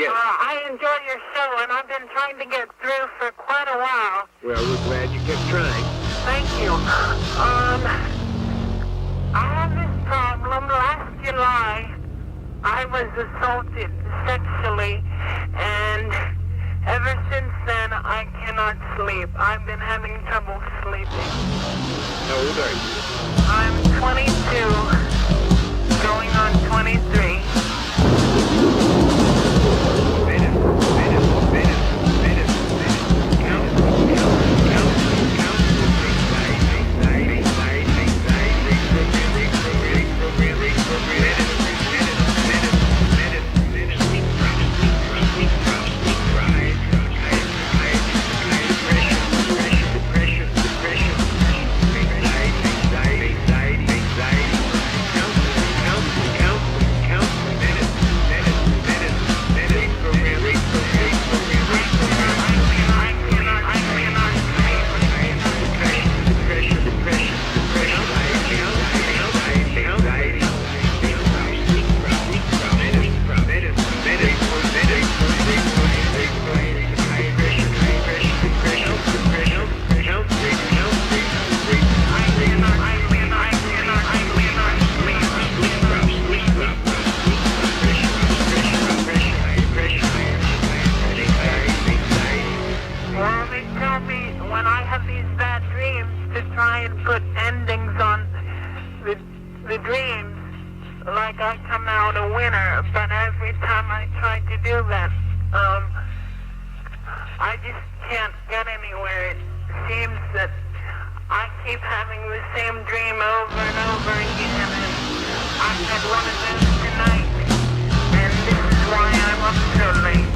Yes. I enjoy your show, and I've been trying to get through for quite a while. Well, we're glad you kept trying. Thank you. I have this problem. Last July, I was assaulted sexually, and ever since then, I cannot sleep. I've been having trouble sleeping. How old are you? I'm 22, going on 23. The dreams, like I come out a winner, but every time I try to do that, I just can't get anywhere. It seems that I keep having the same dream over and over again, and I had one of those tonight, and this is why I'm up so late.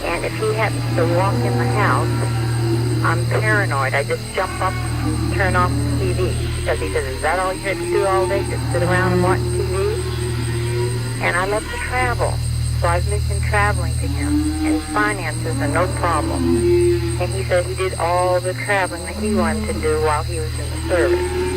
And if he happens to walk in the house, I'm paranoid. I just jump up and turn off the TV. Because he says, is that all you had to do all day? Just sit around and watch TV? And I love to travel. So I've mentioned traveling to him. And finances are no problem. And he said he did all the traveling that he wanted to do while he was in the service.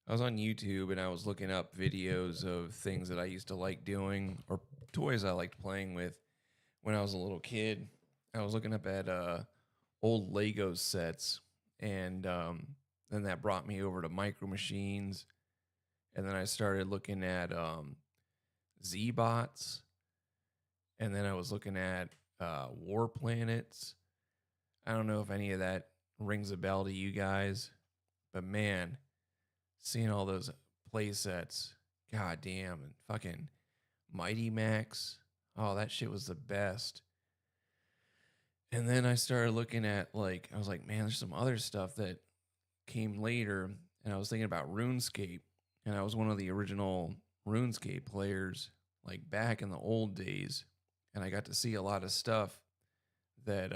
I was on YouTube, and I was looking up videos of things that I used to like doing or toys I liked playing with when I was a little kid. I was looking up at old Lego sets, and then that brought me over to Micro Machines, and then I started looking at Z-Bots, and then I was looking at War Planets. I don't know if any of that rings a bell to you guys, but man, seeing all those play sets. God damn, and fucking Mighty Max. Oh, that shit was the best. And then I started looking at like I was like, man, there's some other stuff that came later, and I was thinking about RuneScape, and I was one of the original RuneScape players like back in the old days, and I got to see a lot of stuff that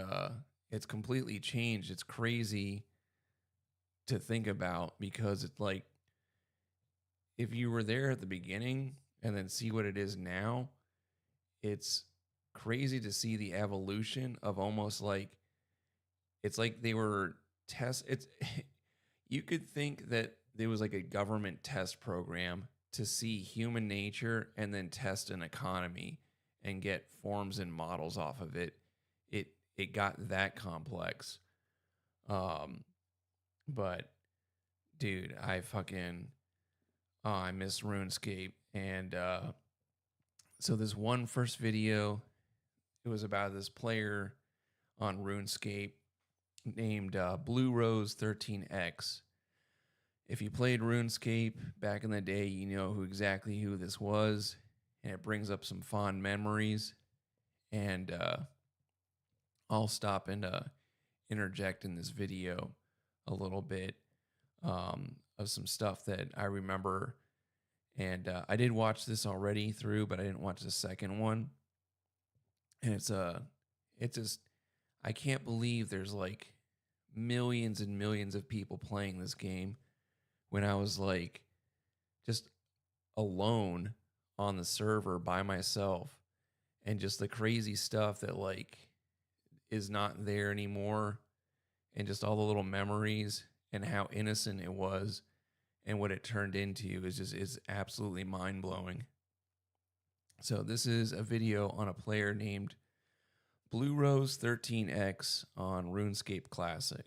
it's completely changed. It's crazy to think about because it's like if you were there at the beginning and then see what it is now, it's crazy to see the evolution of almost like it's like they were it's you could think that there was like a government test program to see human nature and then test an economy and get forms and models off of it. It got that complex. But dude, I miss RuneScape. And so this one first video, it was about this player on RuneScape named Blue Rose 13X. If you played RuneScape back in the day, you know exactly who this was, and it brings up some fond memories. And I'll stop and interject in this video a little bit of some stuff that I remember. And I did watch this already through, but I didn't watch the second one. And it's just, I can't believe there's like millions and millions of people playing this game when I was like just alone on the server by myself, and just the crazy stuff that like is not there anymore, and just all the little memories and how innocent it was and what it turned into is absolutely mind-blowing. So this is a video on a player named Blue Rose 13X on RuneScape Classic.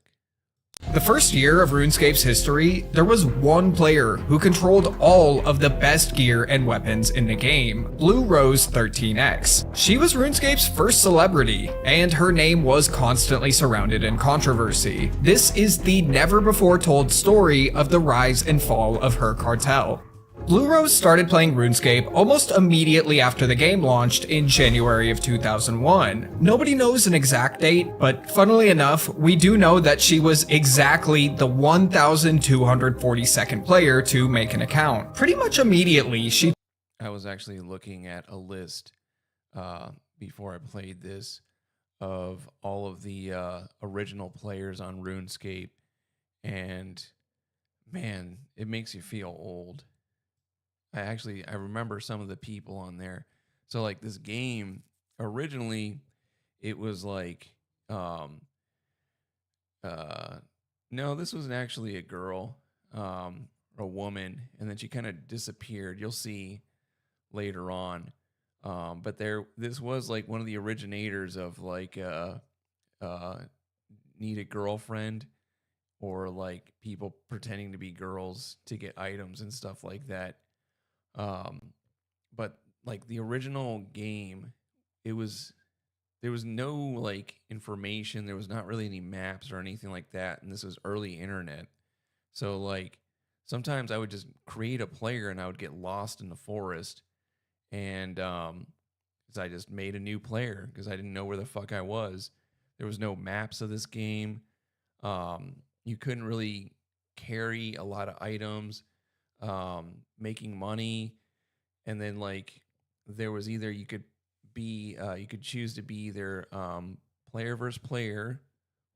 The first year of RuneScape's history, there was one player who controlled all of the best gear and weapons in the game, Blue Rose 13X. She was RuneScape's first celebrity, and her name was constantly surrounded in controversy. This is the never-before-told story of the rise and fall of her cartel. Blue Rose started playing RuneScape almost immediately after the game launched in January of 2001. Nobody knows an exact date, but funnily enough, we do know that she was exactly the 1,242nd player to make an account. Pretty much immediately, I was actually looking at a list before I played this of all of the original players on RuneScape, and man, it makes you feel old. I remember some of the people on there. So like this game, originally it was like, no, this wasn't actually a girl, a woman. And then she kind of disappeared. You'll see later on. But this was like one of the originators of like, need a girlfriend, or like people pretending to be girls to get items and stuff like that. But like the original game, there was no like information. There was not really any maps or anything like that. And this was early internet. So like sometimes I would just create a player and I would get lost in the forest. And, cause I just made a new player because I didn't know where the fuck I was. There was no maps of this game. You couldn't really carry a lot of items. Making money, and then like there was either you could choose to be either player versus player,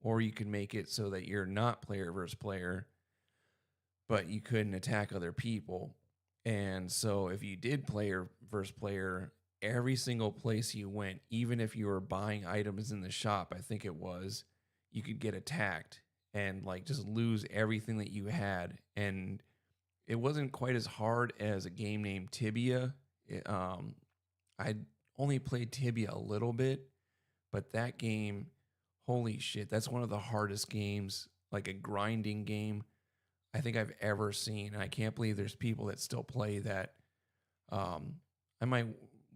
or you could make it so that you're not player versus player, but you couldn't attack other people. And so if you did player versus player, every single place you went, even if you were buying items in the shop, I think it was, you could get attacked and like just lose everything that you had. And it wasn't quite as hard as a game named Tibia. I only played Tibia a little bit, but that game, holy shit, that's one of the hardest games, like a grinding game, I think I've ever seen. I can't believe there's people that still play that. I might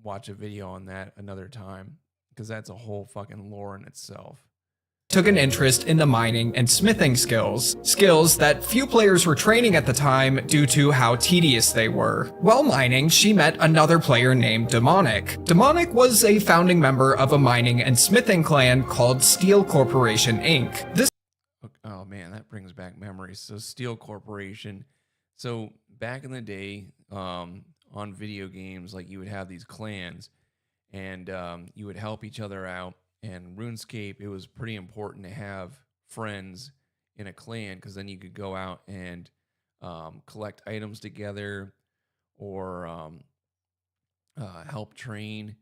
watch a video on that another time because that's a whole fucking lore in itself. took an interest in the mining and smithing skills that few players were training at the time due to how tedious they were. While mining, she met another player named Demonic. Demonic was a founding member of a mining and smithing clan called Steel Corporation Inc. This Oh man, that brings back memories. So Steel Corporation. So back in the day, on video games, like you would have these clans, and you would help each other out. And RuneScape, it was pretty important to have friends in a clan, because then you could go out and collect items together, or help train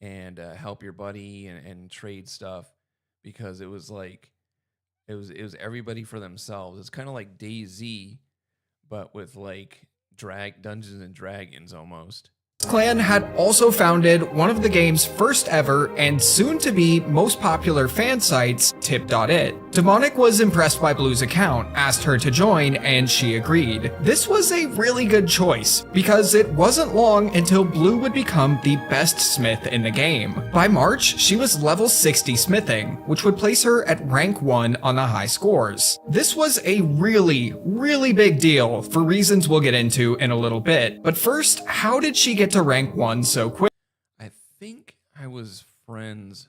and help your buddy and trade stuff, because it was like it was everybody for themselves. It's kind of like DayZ, but with like Dungeons and Dragons almost. clan had also founded one of the game's first ever and soon to be most popular fan sites, Tip.it. Demonic was impressed by Blue's account, asked her to join, and she agreed. This was a really good choice, because it wasn't long until Blue would become the best smith in the game. By March, she was level 60 smithing, which would place her at rank 1 on the high scores. This was a really big deal for reasons we'll get into in a little bit, but first, how did she get to rank 1 so quick? I think I was friends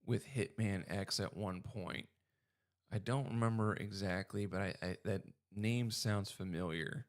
with Hitman X at one point. I don't remember exactly, but I that name sounds familiar.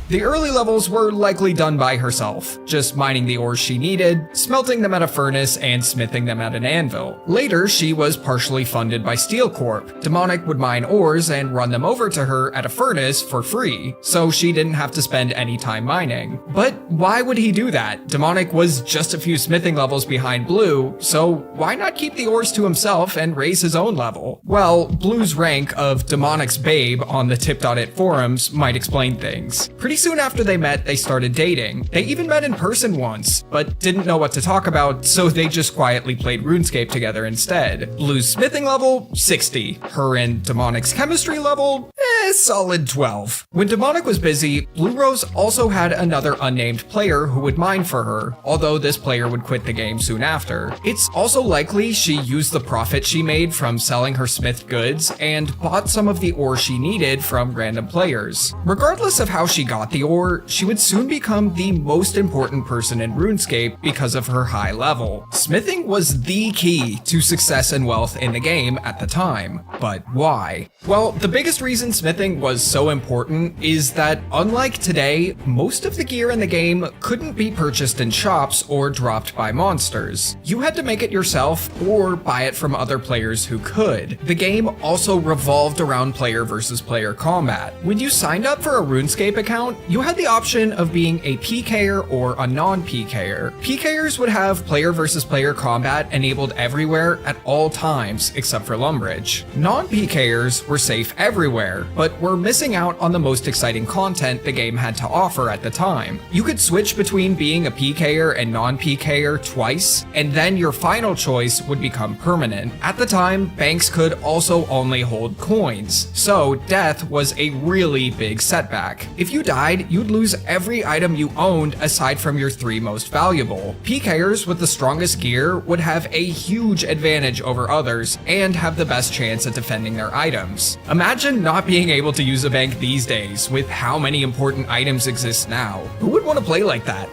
The early levels were likely done by herself, just mining the ores she needed, smelting them at a furnace, and smithing them at an anvil. Later, she was partially funded by Steel Corp. Demonic would mine ores and run them over to her at a furnace for free, so she didn't have to spend any time mining. But why would he do that? Demonic was just a few smithing levels behind Blue, so why not keep the ores to himself and raise his own level? Well, Blue's rank of Demonic's babe on the Tip.it forums might explain things. Pretty soon after they met, they started dating. They even met in person once, but didn't know what to talk about, so they just quietly played RuneScape together instead. Blue's smithing level, 60. Her and Demonic's chemistry level, solid 12. When Demonic was busy, Blue Rose also had another unnamed player who would mine for her, although this player would quit the game soon after. It's also likely she used the profit she made from selling her smith goods and bought some of the ore she needed from random players. Regardless of how she got the ore, she would soon become the most important person in RuneScape because of her high level. Smithing was the key to success and wealth in the game at the time. But why? Well, the biggest reason smithing was so important is that, unlike today, most of the gear in the game couldn't be purchased in shops or dropped by monsters. You had to make it yourself or buy it from other players who could. The game also revolved around player versus player combat. When you signed up for a RuneScape account, you had the option of being a PKer or a non-PKer. PKers would have player versus player combat enabled everywhere at all times except for Lumbridge. Non-PKers were safe everywhere, but were missing out on the most exciting content the game had to offer at the time. You could switch between being a PKer and non-PKer twice, and then your final choice would become permanent. At the time, banks could also only hold coins, so death was a really big setback. If you died, you'd lose every item you owned aside from your 3 most valuable. PKers with the strongest gear would have a huge advantage over others and have the best chance at defending their items. Imagine not being able to use a bank these days with how many important items exist now. Who would want to play like that?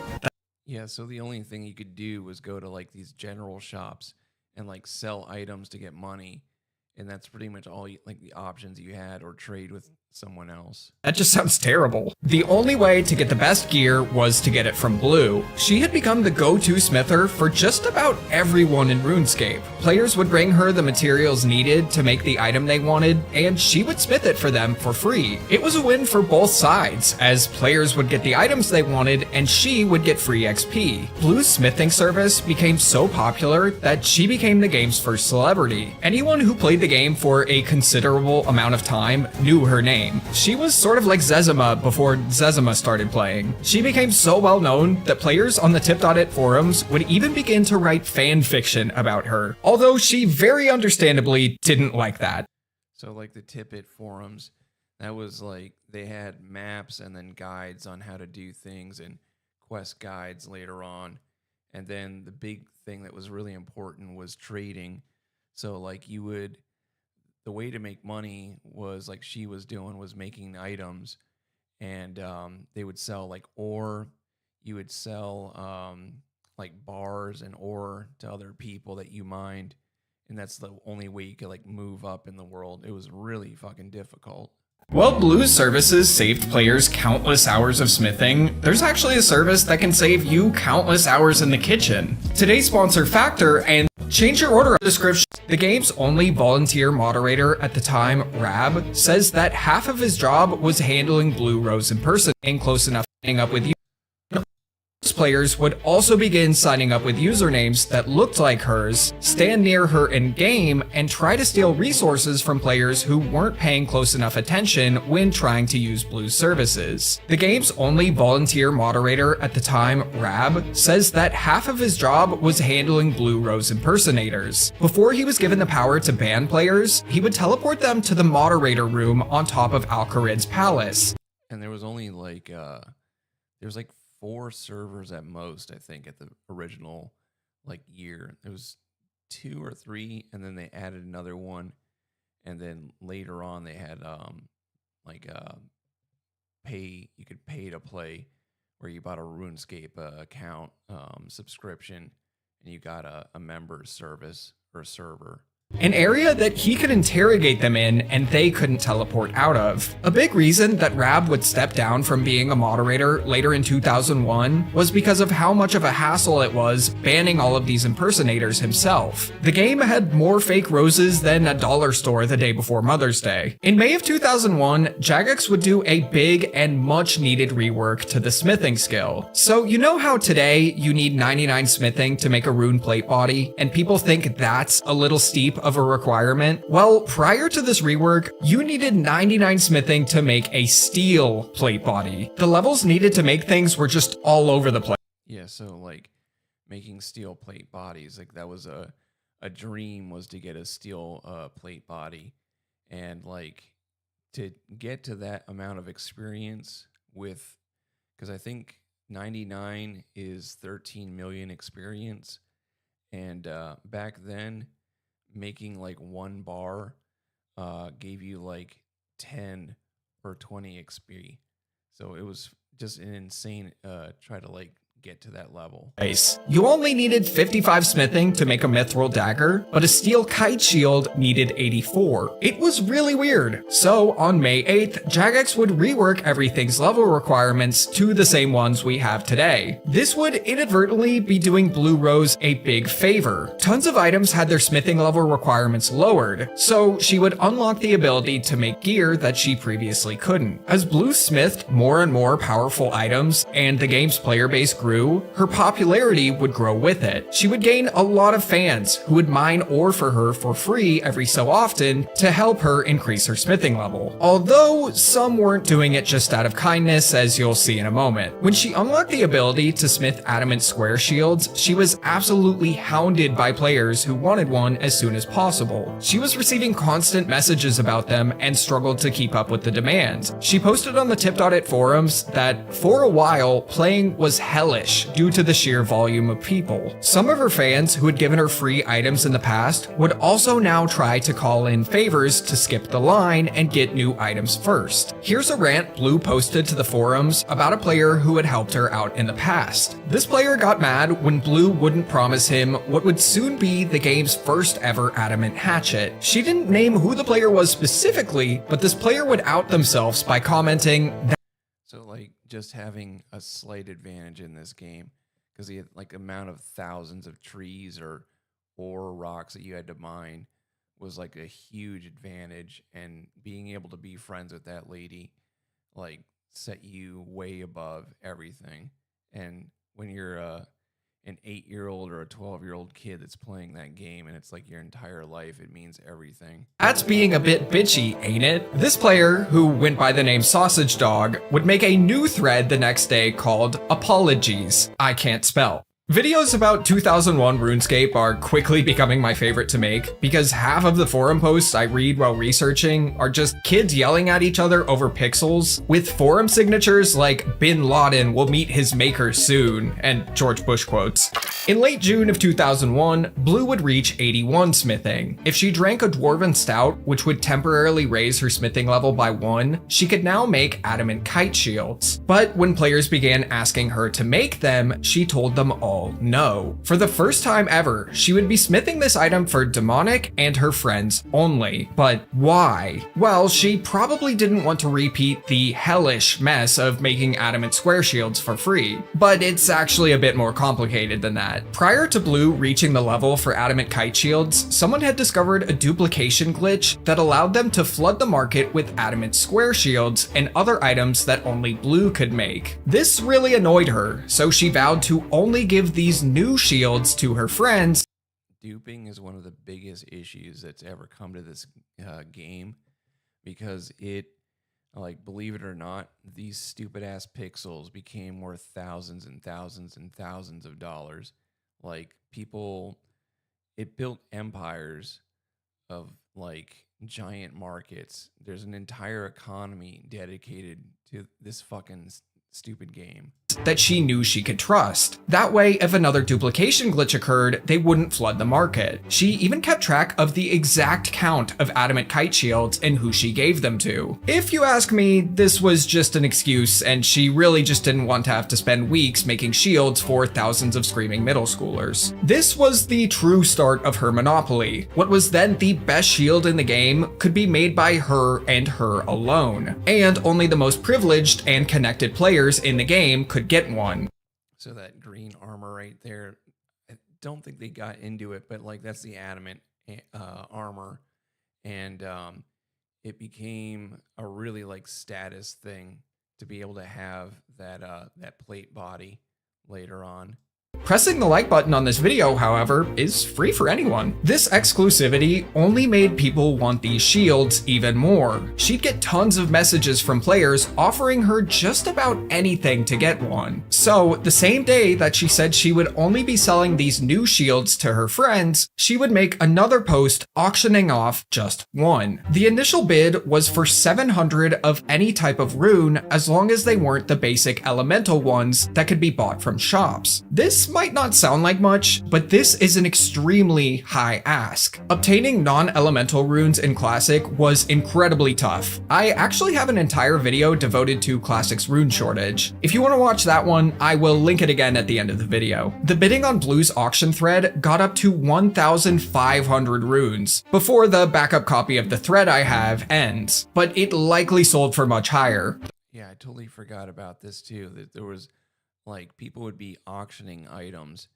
Yeah, so the only thing you could do was go to like these general shops and like sell items to get money, and that's pretty much all like the options you had, or trade with someone else. That just sounds terrible. The only way to get the best gear was to get it from Blue. She had become the go-to smither for just about everyone in RuneScape. Players would bring her the materials needed to make the item they wanted, and she would smith it for them for free. It was a win for both sides, as players would get the items they wanted and she would get free XP. Blue's smithing service became so popular that she became the game's first celebrity. Anyone who played the game for a considerable amount of time knew her name. She was sort of like Zezima before Zezima started playing. She became so well known that players on the Tip.it forums would even begin to write fan fiction about her, although she very understandably didn't like that. So like the Tip.it forums, that was like they had maps and then guides on how to do things and quest guides later on. And then the big thing that was really important was trading. So like the way to make money was like she was doing was making items, and they would sell like ore. You would sell like bars and ore to other people that you mined, and that's the only way you could like move up in the world. It was really fucking difficult. While Blue's services saved players countless hours of smithing, there's actually a service that can save you countless hours in the kitchen. Today's sponsor, Factor, and change your order description. The game's only volunteer moderator at the time, Rab, says that half of his job was handling Blue Rose in person and close enough to hang up with you. Players would also begin signing up with usernames that looked like hers, stand near her in game, and try to steal resources from players who weren't paying close enough attention when trying to use Blue's services. The game's only volunteer moderator at the time, Rab, says that half of his job was handling Blue Rose impersonators. Before he was given the power to ban players, he would teleport them to the moderator room on top of Al-Kharid's palace. And there was only like there was 4 servers at most, I think, at the original like year. It was 2 or 3, and then they added another one, and then later on they had you could pay to play, where you bought a RuneScape account subscription, and you got a member service or a server. An area that he could interrogate them in and they couldn't teleport out of. A big reason that Rab would step down from being a moderator later in 2001 was because of how much of a hassle it was banning all of these impersonators himself. The game had more fake roses than a dollar store the day before Mother's Day. In May of 2001, Jagex would do a big and much needed rework to the smithing skill. So you know how today you need 99 smithing to make a rune plate body, and people think that's a little steep of a requirement? Well, prior to this rework, you needed 99 smithing to make a steel plate body. The levels needed to make things were just all over the place. Yeah, so like making steel plate bodies, like that was a dream, was to get a steel plate body, and like to get to that amount of experience with, because I think 99 is 13 million experience, and back then making like 1 bar gave you like 10 or 20 XP. So it was just an insane try to like get to that level. You only needed 55 smithing to make a mithril dagger, but a steel kite shield needed 84. It was really weird. So on May 8th, Jagex would rework everything's level requirements to the same ones we have today. This would inadvertently be doing Blue Rose a big favor. Tons of items had their smithing level requirements lowered, so she would unlock the ability to make gear that she previously couldn't. As Blue smithed more and more powerful items and the game's player base grew, her popularity would grow with it. She would gain a lot of fans who would mine ore for her for free every so often to help her increase her smithing level. Although some weren't doing it just out of kindness, as you'll see in a moment. When she unlocked the ability to smith adamant square shields, she was absolutely hounded by players who wanted one as soon as possible. She was receiving constant messages about them and struggled to keep up with the demand. She posted on the Tip.it forums that for a while, playing was hellish due to the sheer volume of people. Some of her fans who had given her free items in the past would also now try to call in favors to skip the line and get new items first. Here's a rant Blue posted to the forums about a player who had helped her out in the past. This player got mad when Blue wouldn't promise him what would soon be the game's first ever adamant hatchet. She didn't name who the player was specifically, but this player would out themselves by commenting that So like just having a slight advantage in this game, because he had like amount of thousands of trees or rocks that you had to mine was like a huge advantage, and being able to be friends with that lady like set you way above everything. And when you're an 8-year-old or a 12-year-old kid that's playing that game and it's like your entire life, it means everything. That's being a bit bitchy, ain't it? This player, who went by the name Sausage Dog, would make a new thread the next day called Apologies. I can't spell. Videos about 2001 RuneScape are quickly becoming my favorite to make because half of the forum posts I read while researching are just kids yelling at each other over pixels with forum signatures like Bin Laden will meet his maker soon and George Bush quotes. In late June of 2001, Blue would reach 81 smithing. If she drank a dwarven stout, which would temporarily raise her smithing level by 1, she could now make adamant kite shields. But when players began asking her to make them, she told them all no. For the first time ever, she would be smithing this item for Demonic and her friends only. But why? Well, she probably didn't want to repeat the hellish mess of making adamant square shields for free. But it's actually a bit more complicated than that. Prior to Blue reaching the level for adamant kite shields, someone had discovered a duplication glitch that allowed them to flood the market with adamant square shields and other items that only Blue could make. This really annoyed her, so she vowed to only give these new shields to her friends. Duping is one of the biggest issues that's ever come to this game, because it, like, believe it or not, these stupid ass pixels became worth thousands and thousands and thousands of dollars. Like, people, it built empires of like giant markets. There's an entire economy dedicated to this fucking stupid game that she knew she could trust. That way, if another duplication glitch occurred, they wouldn't flood the market. She even kept track of the exact count of adamant kite shields and who she gave them to. If you ask me, this was just an excuse, and she really just didn't want to have to spend weeks making shields for thousands of screaming middle schoolers. This was the true start of her monopoly. What was then the best shield in the game could be made by her and her alone, and only the most privileged and connected players in the game could get one. So that green armor right there, I don't think they got into it, but like that's the adamant armor, and it became a really like status thing to be able to have that that plate body later on. Pressing the like button on this video, however, is free for anyone. This exclusivity only made people want these shields even more. She'd get tons of messages from players offering her just about anything to get one. So, the same day that she said she would only be selling these new shields to her friends, she would make another post auctioning off just one. The initial bid was for 700 of any type of rune, as long as they weren't the basic elemental ones that could be bought from shops. This might not sound like much, but this is an extremely high ask. Obtaining non-elemental runes in Classic was incredibly tough. I actually have an entire video devoted to Classic's rune shortage. If you want to watch that one, I will link it again at the end of the video. The bidding on Blue's auction thread got up to 1,500 runes before the backup copy of the thread I have ends, but it likely sold for much higher. Yeah, I totally forgot about this too, that there was like people would be auctioning items.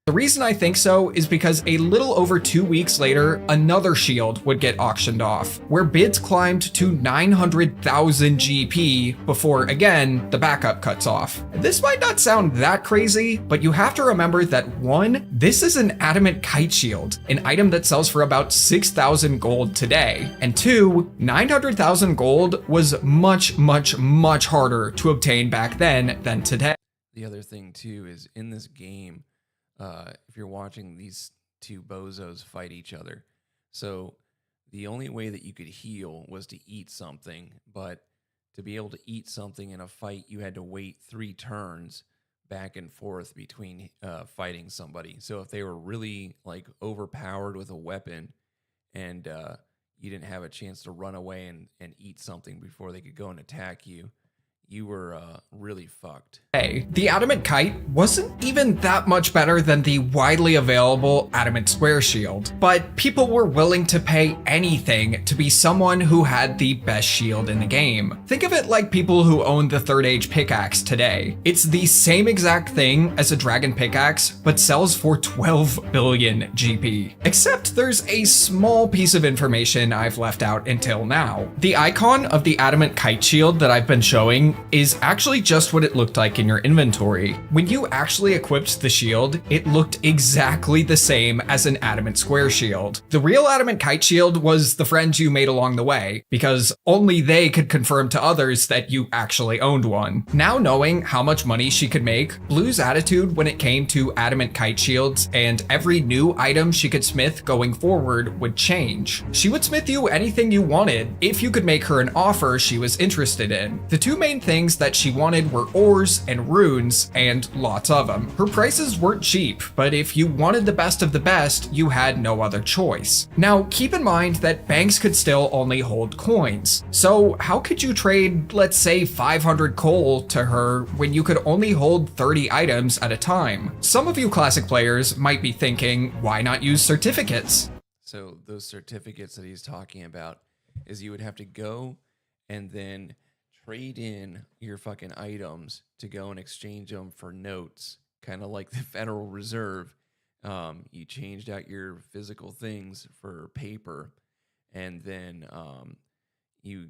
The reason I think so is because a little over 2 weeks later, another shield would get auctioned off, where bids climbed to 900,000 GP before, again, the backup cuts off. This might not sound that crazy, but you have to remember that 1, this is an adamant kite shield, an item that sells for about 6,000 gold today, and 2, 900,000 gold was much, much, much harder to obtain back then than today. The other thing too is in this game, if you're watching these two bozos fight each other, so the only way that you could heal was to eat something, but to be able to eat something in a fight, you had to wait 3 turns back and forth between fighting somebody. So if they were really like overpowered with a weapon and you didn't have a chance to run away and eat something before they could go and attack you, you were really fucked. Hey, the adamant kite wasn't even that much better than the widely available adamant square shield, but people were willing to pay anything to be someone who had the best shield in the game. Think of it like people who own the Third Age pickaxe today. It's the same exact thing as a dragon pickaxe, but sells for 12 billion GP. Except there's a small piece of information I've left out until now. The icon of the adamant kite shield that I've been showing is actually just what it looked like in your inventory. When you actually equipped the shield, it looked exactly the same as an adamant square shield. The real adamant kite shield was the friends you made along the way, because only they could confirm to others that you actually owned one. Now knowing how much money she could make, Blue's attitude when it came to adamant kite shields and every new item she could smith going forward would change. She would smith you anything you wanted if you could make her an offer she was interested in. The two main things that she wanted were ores and runes, and lots of them. Her prices weren't cheap, but if you wanted the best of the best, you had no other choice. Now, keep in mind that banks could still only hold coins. So how could you trade, let's say, 500 coal to her when you could only hold 30 items at a time? Some of you classic players might be thinking, why not use certificates? So those certificates that he's talking about is you would have to go and then trade in your fucking items to go and exchange them for notes, kind of like the Federal Reserve. You changed out your physical things for paper, and then you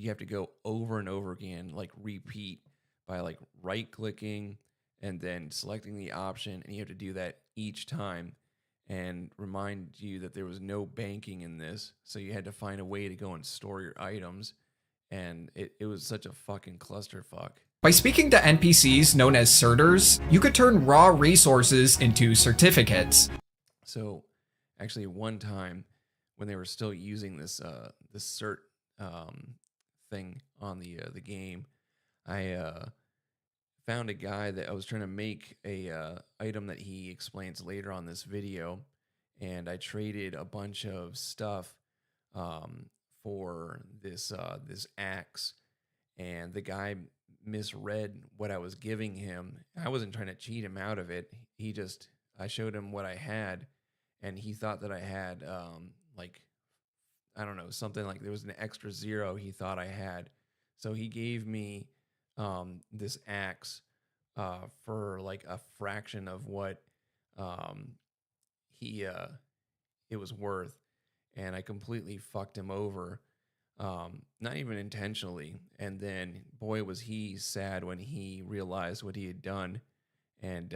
have to go over and over again, like repeat by like right clicking and then selecting the option, and you have to do that each time and remind you that there was no banking in this, so you had to find a way to go and store your items, and it was such a fucking clusterfuck. By speaking to NPCs known as certers, you could turn raw resources into certificates. So actually one time when they were still using this cert thing on the game, I found a guy that I was trying to make a item that he explains later on this video, and I traded a bunch of stuff for this axe, and the guy misread what I was giving him. I wasn't trying to cheat him out of it. I showed him what I had, and he thought that I had like, I don't know, something like there was an extra 0 he thought I had. So he gave me this axe for like a fraction of what it was worth, and I completely fucked him over, not even intentionally. And then boy was he sad when he realized what he had done, and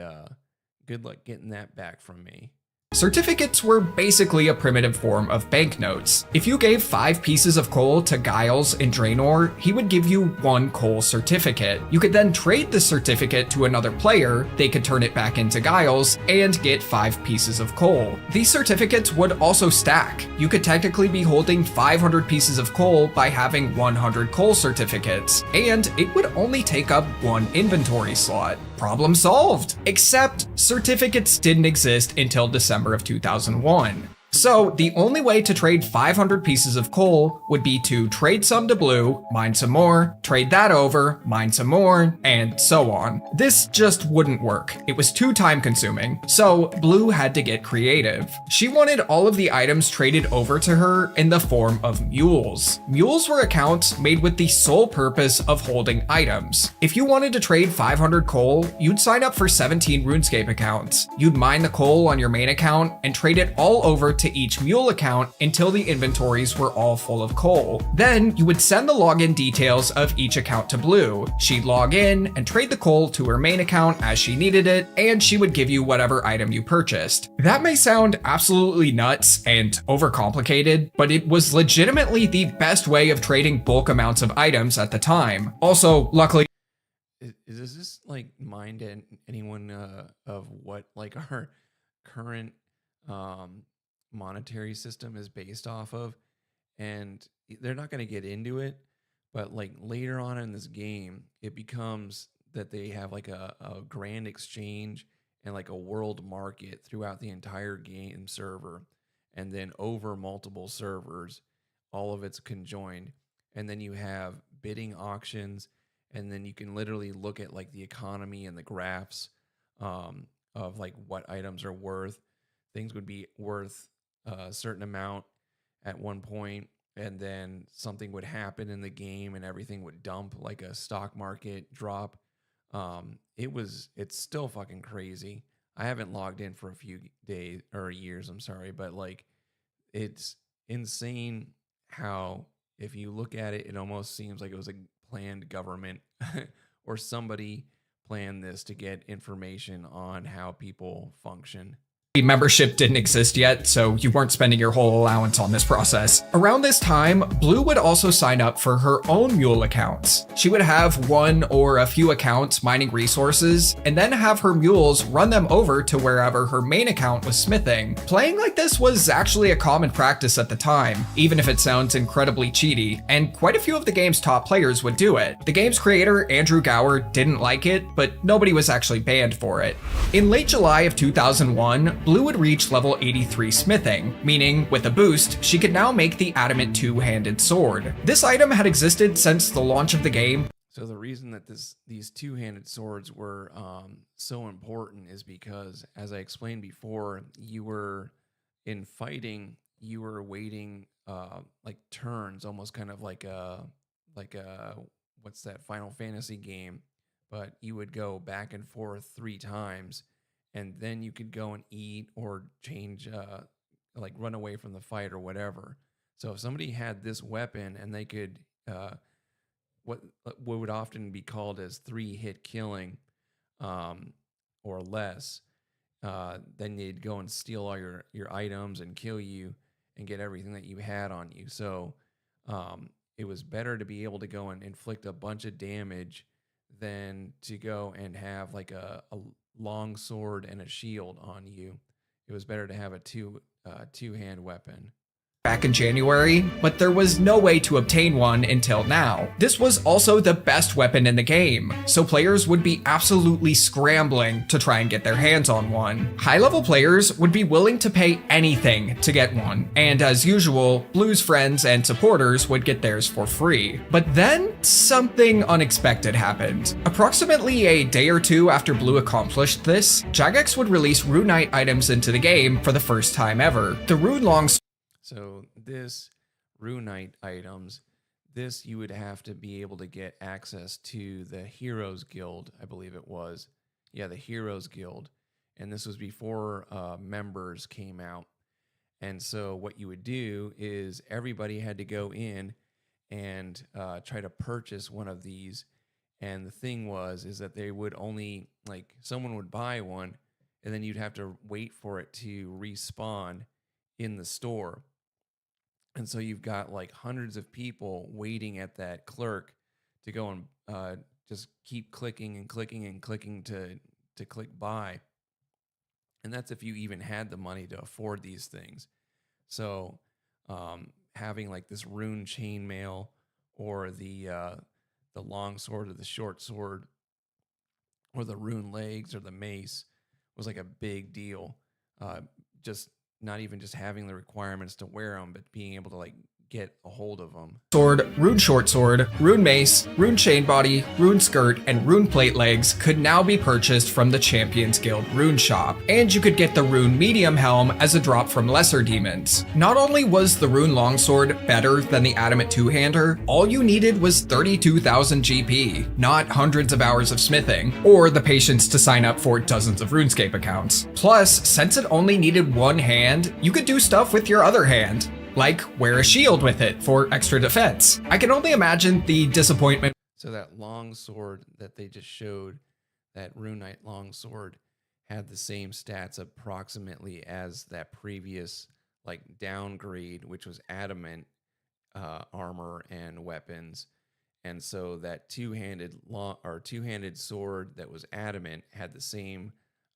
good luck getting that back from me. Certificates were basically a primitive form of banknotes. If you gave 5 pieces of coal to Giles in Draenor, he would give you 1 coal certificate. You could then trade the certificate to another player, they could turn it back into Giles, and get 5 pieces of coal. These certificates would also stack. You could technically be holding 500 pieces of coal by having 100 coal certificates, and it would only take up 1 inventory slot. Problem solved! Except certificates didn't exist until December of 2001. So the only way to trade 500 pieces of coal would be to trade some to Blue, mine some more, trade that over, mine some more, and so on. This just wouldn't work. It was too time consuming, so Blue had to get creative. She wanted all of the items traded over to her in the form of mules. Mules were accounts made with the sole purpose of holding items. If you wanted to trade 500 coal, you'd sign up for 17 RuneScape accounts. You'd mine the coal on your main account and trade it all over to each mule account until the inventories were all full of coal. Then you would send the login details of each account to Blue. She'd log in and trade the coal to her main account as she needed it, and she would give you whatever item you purchased. That may sound absolutely nuts and overcomplicated, but it was legitimately the best way of trading bulk amounts of items at the time. Also, luckily, Does this like mind anyone of what like our current monetary system is based off of? And they're not going to get into it, but like later on in this game, it becomes that they have like a grand exchange and like a world market throughout the entire game server, and then over multiple servers, all of it's conjoined. And then you have bidding auctions, and then you can literally look at like the economy and the graphs of like what items are worth. Things would be worth a certain amount at one point, and then something would happen in the game and everything would dump, like a stock market drop. It's still fucking crazy. I haven't logged in for a few days or years, I'm sorry, but like it's insane how if you look at it, it almost seems like it was a planned government or somebody planned this to get information on how people function. Membership didn't exist yet, so you weren't spending your whole allowance on this process. Around this time, Blue would also sign up for her own mule accounts. She would have one or a few accounts mining resources, and then have her mules run them over to wherever her main account was smithing. Playing like this was actually a common practice at the time, even if it sounds incredibly cheaty, and quite a few of the game's top players would do it. The game's creator, Andrew Gower, didn't like it, but nobody was actually banned for it. In late July of 2001, Blue would reach level 83 smithing, meaning with a boost, she could now make the adamant two-handed sword. This item had existed since the launch of the game. So the reason that these two-handed swords were so important is because, as I explained before, you were in fighting, you were waiting like turns, almost kind of like a what's that Final Fantasy game, but you would go back and forth 3 times. And then you could go and eat or change, like run away from the fight or whatever. So if somebody had this weapon and they could, what would often be called as 3-hit killing, or less, then they'd go and steal all your items and kill you and get everything that you had on you. So it was better to be able to go and inflict a bunch of damage than to go and have like a long sword and a shield on you. It was better to have a two-hand weapon. Back in January, but there was no way to obtain one until now. This was also the best weapon in the game, so players would be absolutely scrambling to try and get their hands on one. High-level players would be willing to pay anything to get one, and as usual, Blue's friends and supporters would get theirs for free. But then, something unexpected happened. Approximately a day or two after Blue accomplished this, Jagex would release Rune Knight items into the game for the first time ever. The Rune Long So this Rune Knight items, this you would have to be able to get access to the Heroes Guild, I believe it was. Yeah, the Heroes Guild. And this was before members came out. And so what you would do is everybody had to go in and try to purchase one of these. And the thing is that they would only, like, someone would buy one, and then you'd have to wait for it to respawn in the store. And so you've got like hundreds of people waiting at that clerk to go and just keep clicking and clicking and clicking to click buy. And that's if you even had the money to afford these things. So having like this rune chainmail or the long sword or the short sword or the rune legs or the mace was like a big deal. Just not even just having the requirements to wear them, but being able to like get a hold of them. Sword, rune short sword, rune mace, rune chain body, rune skirt, and rune plate legs could now be purchased from the Champions Guild rune shop, and you could get the rune medium helm as a drop from lesser demons. Not only was the rune longsword better than the adamant two-hander, all you needed was 32,000 GP, not hundreds of hours of smithing, or the patience to sign up for dozens of RuneScape accounts. Plus, since it only needed one hand, you could do stuff with your other hand, like wear a shield with it for extra defense. I can only imagine the disappointment. So that long sword that they just showed, that Rune Knight long sword, had the same stats approximately as that previous like downgrade, which was adamant armor and weapons. And so that two-handed sword that was adamant had the same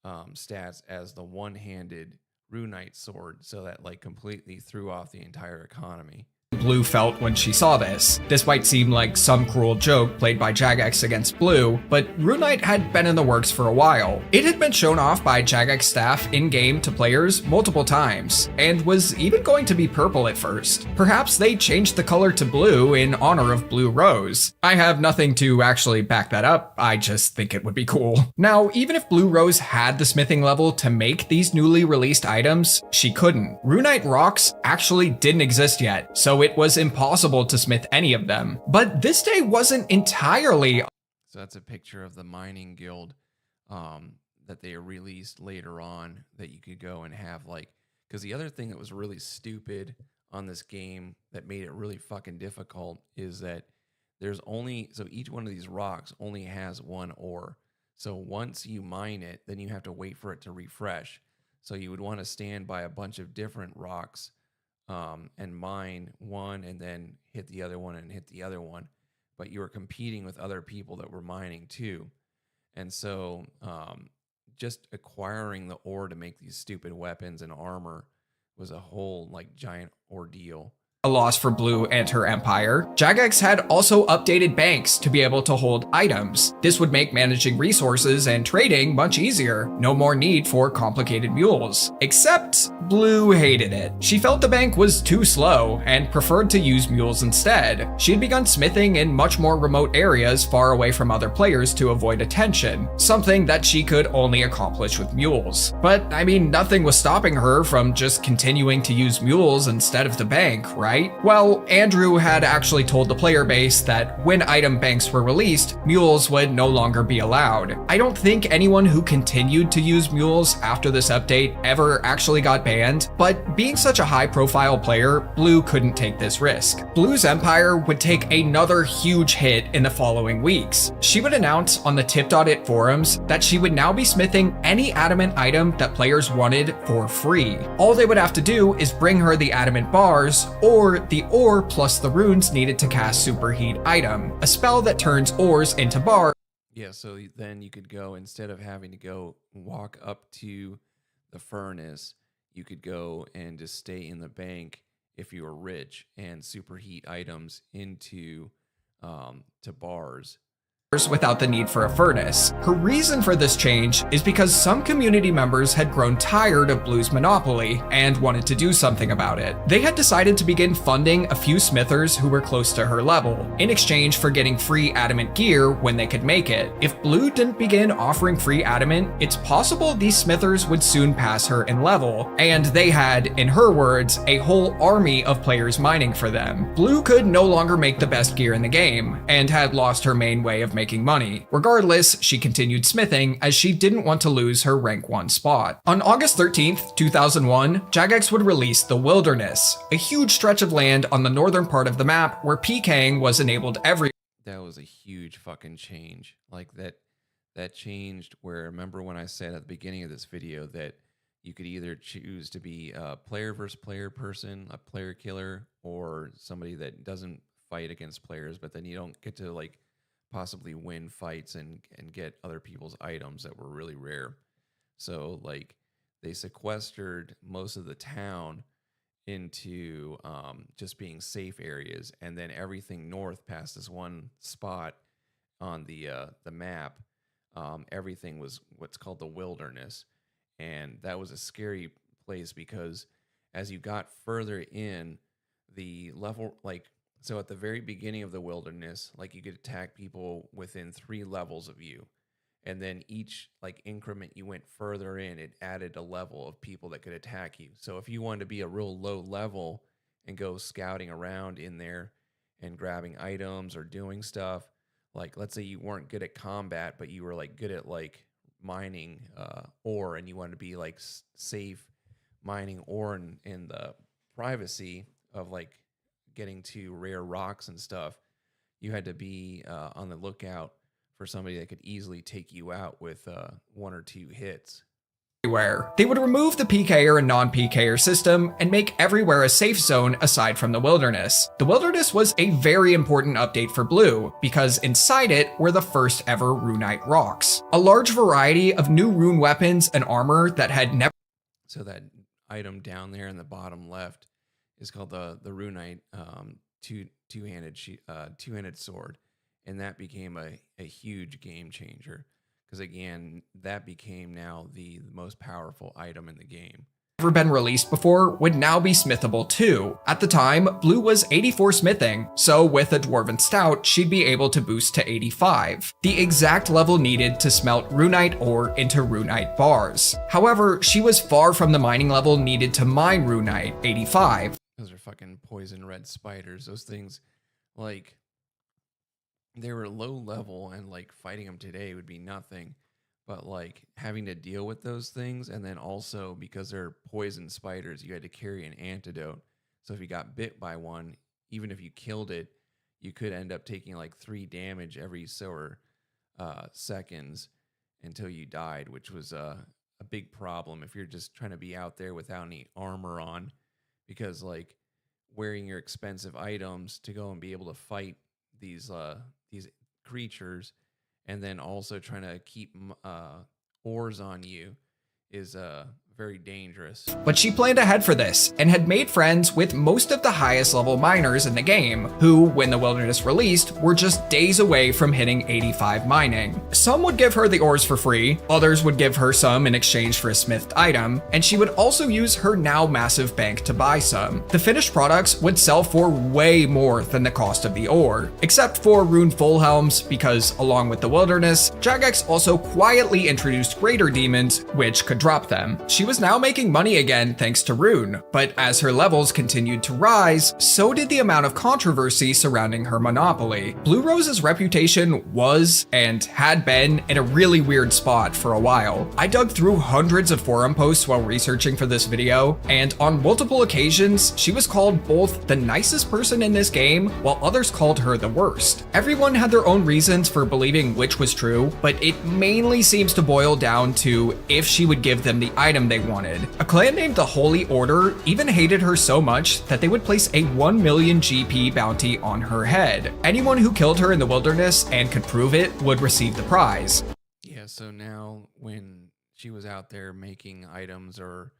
stats as the one-handed Rune Knight sword, so that like completely threw off the entire economy. Blue felt when she saw this. This might seem like some cruel joke played by Jagex against Blue, but Rune Knight had been in the works for a while. It had been shown off by Jagex staff in-game to players multiple times, and was even going to be purple at first. Perhaps they changed the color to blue in honor of Blue Rose. I have nothing to actually back that up, I just think it would be cool. Now, even if Blue Rose had the smithing level to make these newly released items, she couldn't. Rune Knight rocks actually didn't exist yet, so it was impossible to smith any of them. But this day wasn't entirely. So that's a picture of the mining guild that they released later on that you could go and have, like, because the other thing that was really stupid on this game that made it really fucking difficult is that there's only, so each one of these rocks only has one ore. So once you mine it, then you have to wait for it to refresh. So you would want to stand by a bunch of different rocks and mine one and then hit the other one and hit the other one. But you were competing with other people that were mining too. And so just acquiring the ore to make these stupid weapons and armor was a whole like giant ordeal. A loss for Blue and her empire, Jagex had also updated banks to be able to hold items. This would make managing resources and trading much easier. No more need for complicated mules. Except Blue hated it. She felt the bank was too slow and preferred to use mules instead. She had begun smithing in much more remote areas far away from other players to avoid attention, something that she could only accomplish with mules. But I mean, nothing was stopping her from just continuing to use mules instead of the bank, right? Well, Andrew had actually told the player base that when item banks were released, mules would no longer be allowed. I don't think anyone who continued to use mules after this update ever actually got banned, but being such a high-profile player, Blue couldn't take this risk. Blue's empire would take another huge hit in the following weeks. She would announce on the tip.it forums that she would now be smithing any adamant item that players wanted for free. All they would have to do is bring her the adamant bars or the ore plus the runes needed to cast Superheat item, a spell that turns ores into bars. Yeah, so then you could go, instead of having to go walk up to the furnace, you could go and just stay in the bank if you were rich and superheat items into to bars without the need for a furnace. Her reason for this change is because some community members had grown tired of Blue's monopoly and wanted to do something about it. They had decided to begin funding a few smithers who were close to her level, in exchange for getting free adamant gear when they could make it. If Blue didn't begin offering free adamant, it's possible these smithers would soon pass her in level, and they had, in her words, a whole army of players mining for them. Blue could no longer make the best gear in the game, and had lost her main way of making money. Regardless, she continued smithing as she didn't want to lose her rank 1 spot. On August 13th, 2001, Jagex would release the Wilderness, a huge stretch of land on the northern part of the map where PKing was enabled every. That was a huge fucking change. Like that changed where, remember when I said at the beginning of this video that you could either choose to be a player versus player person, a player killer, or somebody that doesn't fight against players, but then you don't get to like possibly win fights and get other people's items that were really rare. So like they sequestered most of the town into just being safe areas, and then everything north past this one spot on the map, everything was what's called the Wilderness. And that was a scary place because as you got further in the level, like, so at the very beginning of the Wilderness, like you could attack people within 3 levels of you. And then each like increment you went further in, it added a level of people that could attack you. So if you wanted to be a real low level and go scouting around in there and grabbing items or doing stuff, like let's say you weren't good at combat, but you were like good at like mining ore, and you wanted to be like safe mining ore in the privacy of like getting to rare rocks and stuff, you had to be on the lookout for somebody that could easily take you out with 1 or 2 hits. Everywhere. They would remove the PKer and non-PKer system and make everywhere a safe zone aside from the Wilderness. The Wilderness was a very important update for Blue because inside it were the first ever runite rocks, a large variety of new rune weapons and armor that had never. So that item down there in the bottom left is called the runite two-handed sword, and that became a huge game changer because again that became now the most powerful item in the game. Never been released before would now be smithable too. At the time, Blue was 84 smithing, so with a Dwarven Stout, she'd be able to boost to 85, the exact level needed to smelt runite ore into runite bars. However, she was far from the mining level needed to mine runite, 85. Those are fucking poison red spiders. Those things, like, they were low level, and like fighting them today would be nothing. But like having to deal with those things, and then also because they're poison spiders, you had to carry an antidote. So if you got bit by one, even if you killed it, you could end up taking like 3 damage every seconds until you died, which was a big problem if you're just trying to be out there without any armor on, because like wearing your expensive items to go and be able to fight these creatures, and then also trying to keep ores on you is very dangerous. But she planned ahead for this and had made friends with most of the highest level miners in the game, who, when the Wilderness released, were just days away from hitting 85 mining. Some would give her the ores for free, others would give her some in exchange for a smithed item, and she would also use her now massive bank to buy some. The finished products would sell for way more than the cost of the ore, except for rune Fullhelms, because along with the Wilderness, Jagex also quietly introduced greater demons, which could drop them. She was now making money again thanks to Rune, but as her levels continued to rise, so did the amount of controversy surrounding her monopoly. Blue Rose's reputation was, and had been, in a really weird spot for a while. I dug through hundreds of forum posts while researching for this video, and on multiple occasions, she was called both the nicest person in this game, while others called her the worst. Everyone had their own reasons for believing which was true, but it mainly seems to boil down to if she would give them the item they wanted. A clan named the Holy Order even hated her so much that they would place a 1 million GP bounty on her head. Anyone who killed her in the Wilderness and could prove it would receive the prize. Yeah, so now when she was out there making items or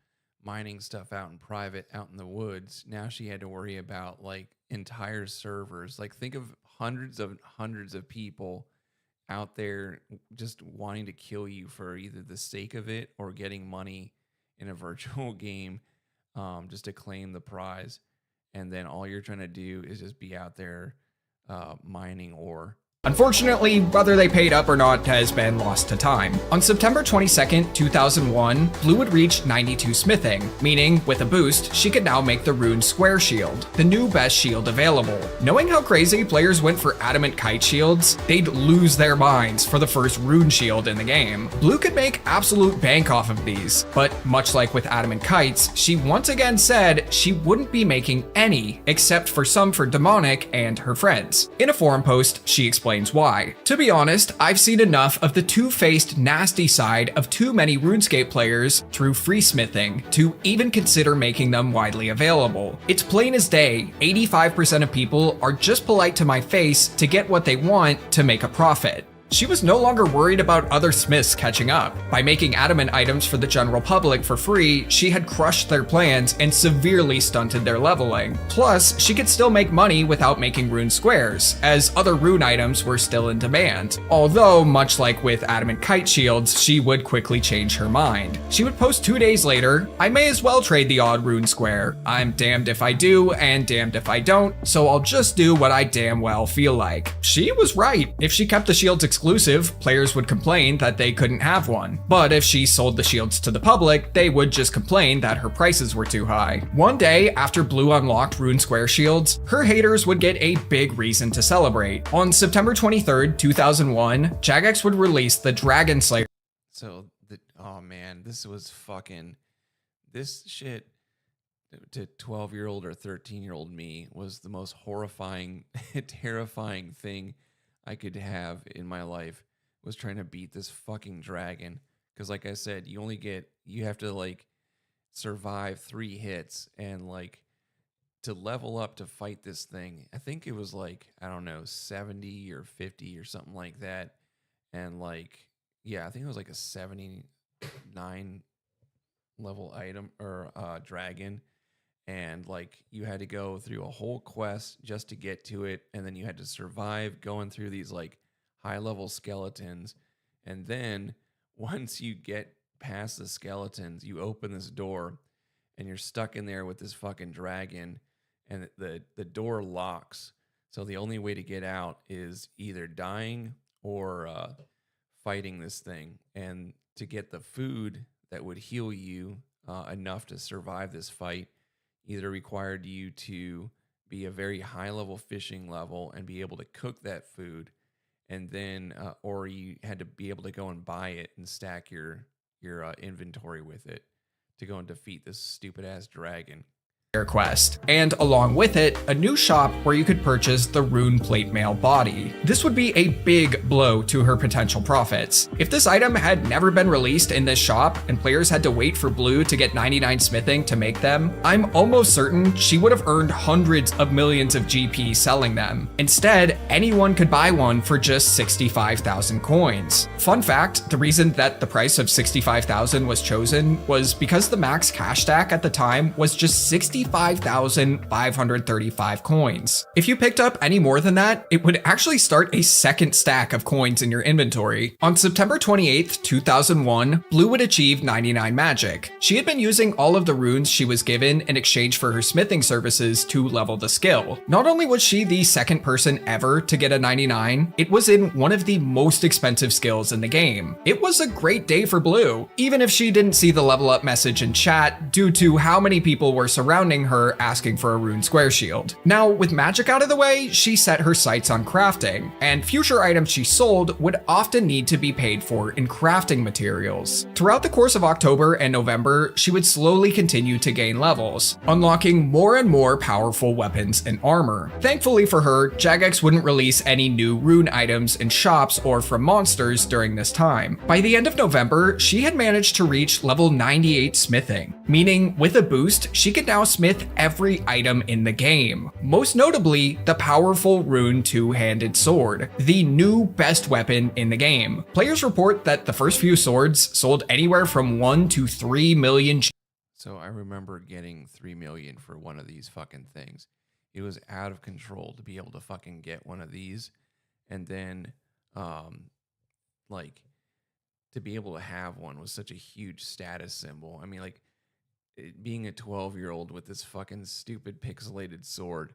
mining stuff out in private, out in the woods, now she had to worry about like entire servers. Like think of hundreds of people out there just wanting to kill you for either the sake of it or getting money in a virtual game, just to claim the prize. And then all you're trying to do is just be out there mining ore. Unfortunately, whether they paid up or not has been lost to time. On September 22nd, 2001, Blue would reach 92 smithing, meaning with a boost, she could now make the rune square shield, the new best shield available. Knowing how crazy players went for adamant kite shields, they'd lose their minds for the first rune shield in the game. Blue could make absolute bank off of these, but much like with adamant kites, she once again said she wouldn't be making any, except for some for Demonic and her friends. In a forum post, she explains why. To be honest, I've seen enough of the two-faced nasty side of too many RuneScape players through free smithing to even consider making them widely available. It's plain as day, 85% of people are just polite to my face to get what they want to make a profit. She was no longer worried about other smiths catching up. By making adamant items for the general public for free, she had crushed their plans and severely stunted their leveling. Plus, she could still make money without making rune squares, as other rune items were still in demand. Although, much like with adamant kite shields, she would quickly change her mind. She would post 2 days later, "I may as well trade the odd rune square. I'm damned if I do and damned if I don't, so I'll just do what I damn well feel like." She was right. If she kept the shields exclusive, players would complain that they couldn't have one. But if she sold the shields to the public, they would just complain that her prices were too high. One day after Blue unlocked Rune Square shields, her haters would get a big reason to celebrate. On September 23rd, 2001, Jagex would release the Dragon Slayer. So, oh man, this shit to 12-year-old or 13-year-old me was the most horrifying, terrifying thing I could have in my life, was trying to beat this fucking dragon. Because like I said, you have to like survive 3 hits, and like to level up to fight this thing, I think it was like, I don't know, 70 or 50 or something like that. And like, yeah, I think it was like a 79 level item or dragon. And like you had to go through a whole quest just to get to it, and then you had to survive going through these like high level skeletons. And then once you get past the skeletons, you open this door and you're stuck in there with this fucking dragon, and the door locks. So the only way to get out is either dying or fighting this thing. And to get the food that would heal you enough to survive this fight either required you to be a very high level fishing level and be able to cook that food, and then or you had to be able to go and buy it and stack your inventory with it to go and defeat this stupid ass dragon. quest, and along with it, a new shop where you could purchase the rune plate mail body. This would be a big blow to her potential profits. If this item had never been released in this shop and players had to wait for Blue to get 99 smithing to make them, I'm almost certain she would have earned hundreds of millions of GP selling them. Instead, anyone could buy one for just 65,000 coins. Fun fact, the reason that the price of 65,000 was chosen was because the max cash stack at the time was just 65,535 coins. If you picked up any more than that, it would actually start a second stack of coins in your inventory. On September 28th, 2001, Blue would achieve 99 magic. She had been using all of the runes she was given in exchange for her smithing services to level the skill. Not only was she the second person ever to get a 99, it was in one of the most expensive skills in the game. It was a great day for Blue, even if she didn't see the level up message in chat due to how many people were surrounding her asking for a rune square shield. Now, with magic out of the way, she set her sights on crafting, and future items she sold would often need to be paid for in crafting materials. Throughout the course of October and November, she would slowly continue to gain levels, unlocking more and more powerful weapons and armor. Thankfully for her, Jagex wouldn't release any new rune items in shops or from monsters during this time. By the end of November, she had managed to reach level 98 smithing, meaning with a boost, she could now smith every item in the game. Most notably, the powerful rune two-handed sword, the new best weapon in the game. Players report that the first few swords sold anywhere from 1 to 3 million. So I remember getting 3 million for one of these fucking things. It was out of control to be able to fucking get one of these. And then, like, to be able to have one was such a huge status symbol. I mean, like, being a 12-year-old with this fucking stupid pixelated sword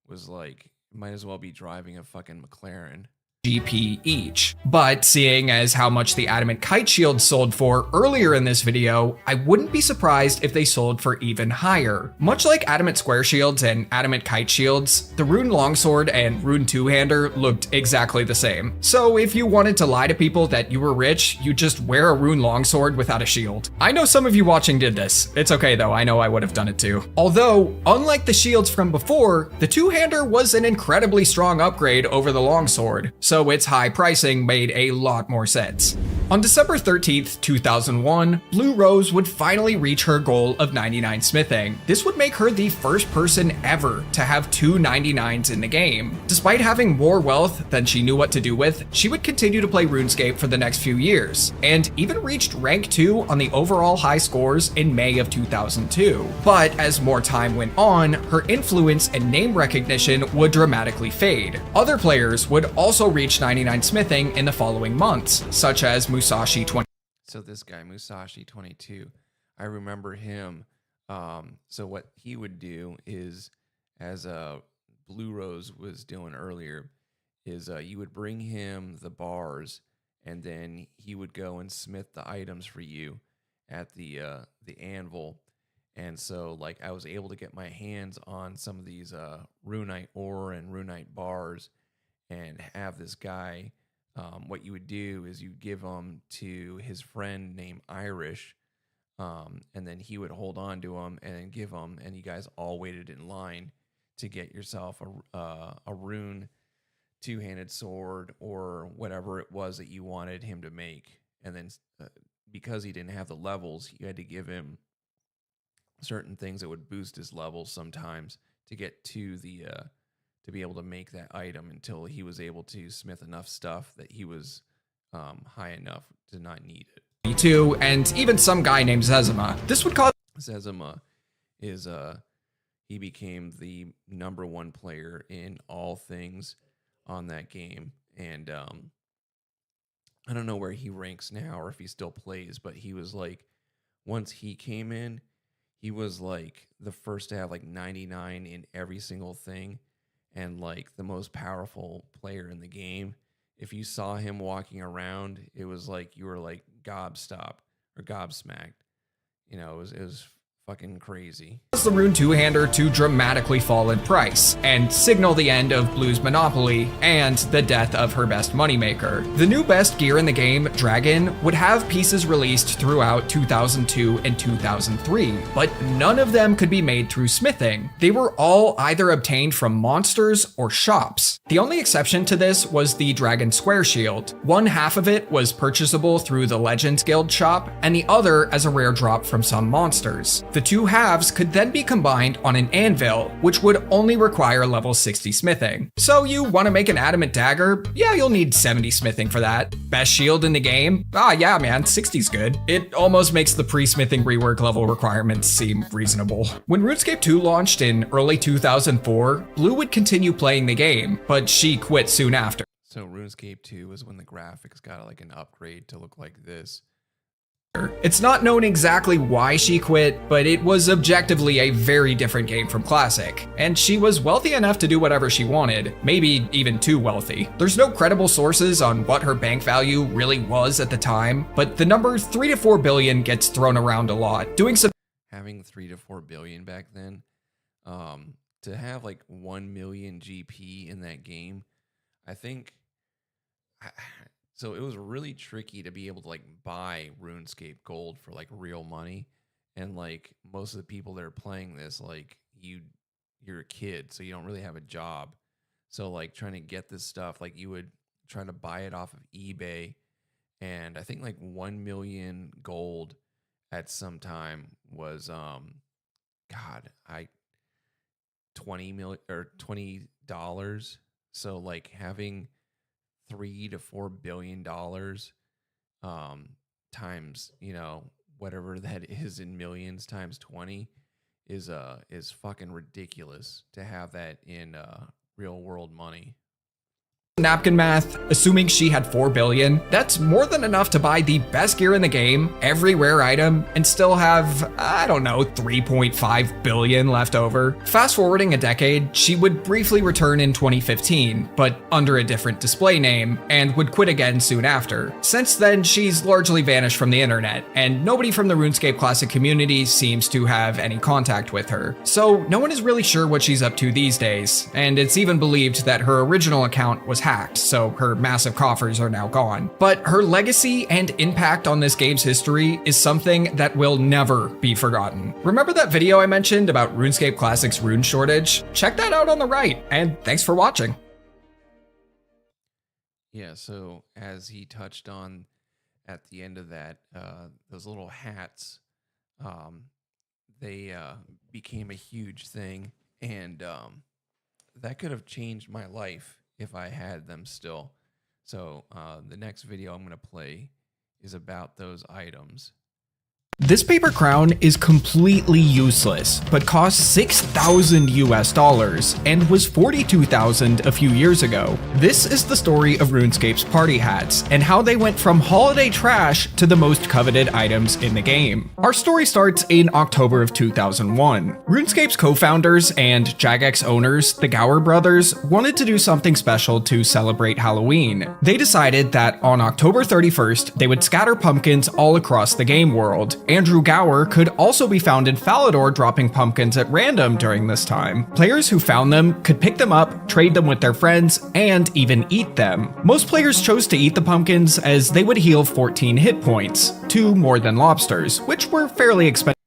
was like, might as well be driving a fucking McLaren. GP each. But seeing as how much the adamant kite shield sold for earlier in this video, I wouldn't be surprised if they sold for even higher. Much like adamant square shields and adamant kite shields, the rune longsword and rune two-hander looked exactly the same. So if you wanted to lie to people that you were rich, you just wear a rune longsword without a shield. I know some of you watching did this. It's okay though, I know I would have done it too. Although, unlike the shields from before, the two-hander was an incredibly strong upgrade over the longsword, so its high pricing made a lot more sense. On December 13th, 2001, Blue Rose would finally reach her goal of 99 smithing. This would make her the first person ever to have 2 99s in the game. Despite having more wealth than she knew what to do with, she would continue to play RuneScape for the next few years, and even reached rank 2 on the overall high scores in May of 2002. But as more time went on, her influence and name recognition would dramatically fade. Other players would also reach 99 smithing in the following months, such as Musashi 20. So this guy, Musashi 22, I remember him. So what he would do is, as Blue Rose was doing earlier, is you would bring him the bars, and then he would go and smith the items for you at the anvil. And so, like, I was able to get my hands on some of these runite ore and runite bars, and have this guy. What you would do is you give them to his friend named Irish, and then he would hold on to them and then give them, and you guys all waited in line to get yourself a rune two-handed sword or whatever it was that you wanted him to make. And then because he didn't have the levels, you had to give him certain things that would boost his levels sometimes to get to the to be able to make that item until he was able to smith enough stuff that he was high enough to not need it. And even some guy named Zezima. This would cause Zezima is he became the #1 player in all things on that game, and I don't know where he ranks now or if he still plays, but he was like, once he came in, he was like the first to have like 99 in every single thing, and like the most powerful player in the game. If you saw him walking around, it was like you were like gobstopped or gobsmacked. You know, it was fucking crazy. The Rune two-hander to dramatically fall in price and signal the end of Blue's monopoly and the death of her best moneymaker. The new best gear in the game, Dragon, would have pieces released throughout 2002 and 2003, but none of them could be made through smithing. They were all either obtained from monsters or shops. The only exception to this was the Dragon Square Shield. One half of it was purchasable through the Legends Guild shop, and the other as a rare drop from some monsters. The two halves could then be combined on an anvil, which would only require level 60 smithing. So you want to make an adamant dagger? Yeah, you'll need 70 smithing for that. Best shield in the game? Ah, yeah, man, 60's good. It almost makes the pre-smithing rework level requirements seem reasonable. When RuneScape 2 launched in early 2004, Blue would continue playing the game, but she quit soon after. So RuneScape 2 was when the graphics got like an upgrade to look like this. It's not known exactly why she quit, but it was objectively a very different game from Classic, and she was wealthy enough to do whatever she wanted, maybe even too wealthy. There's no credible sources on what her bank value really was at the time, but the number 3 to 4 billion gets thrown around a lot. Having 3 to 4 billion back then, to have like 1 million GP in that game, I think. So it was really tricky to be able to like buy RuneScape Gold for like real money, and like most of the people that are playing this, like you're a kid, so you don't really have a job. So like trying to get this stuff, like you would try to buy it off of eBay, and I think like 1 million gold at some time was 20 million or $20. So like having 3 to 4 billion dollars times, you know, whatever that is in millions times 20 is fucking ridiculous to have that in real world money. Napkin math, assuming she had 4 billion, that's more than enough to buy the best gear in the game, every rare item, and still have, I don't know, 3.5 billion left over. Fast forwarding a decade, she would briefly return in 2015, but under a different display name, and would quit again soon after. Since then, she's largely vanished from the internet, and nobody from the RuneScape Classic community seems to have any contact with her. So no one is really sure what she's up to these days, and it's even believed that her original account was hacked, so her massive coffers are now gone. But her legacy and impact on this game's history is something that will never be forgotten. Remember that video I mentioned about RuneScape Classic's rune shortage? Check that out on the right, and thanks for watching. Yeah, so as he touched on at the end of that, those little hats, they became a huge thing, and that could have changed my life if I had them still. So the next video I'm going to play is about those items. This paper crown is completely useless, but costs 6,000 US dollars and was 42,000 a few years ago. This is the story of RuneScape's party hats and how they went from holiday trash to the most coveted items in the game. Our story starts in October of 2001. RuneScape's co-founders and Jagex owners, the Gower brothers, wanted to do something special to celebrate Halloween. They decided that on October 31st, they would scatter pumpkins all across the game world. Andrew Gower could also be found in Falador dropping pumpkins at random during this time. Players who found them could pick them up, trade them with their friends, and even eat them. Most players chose to eat the pumpkins as they would heal 14 hit points, 2 more than lobsters, which were fairly expensive.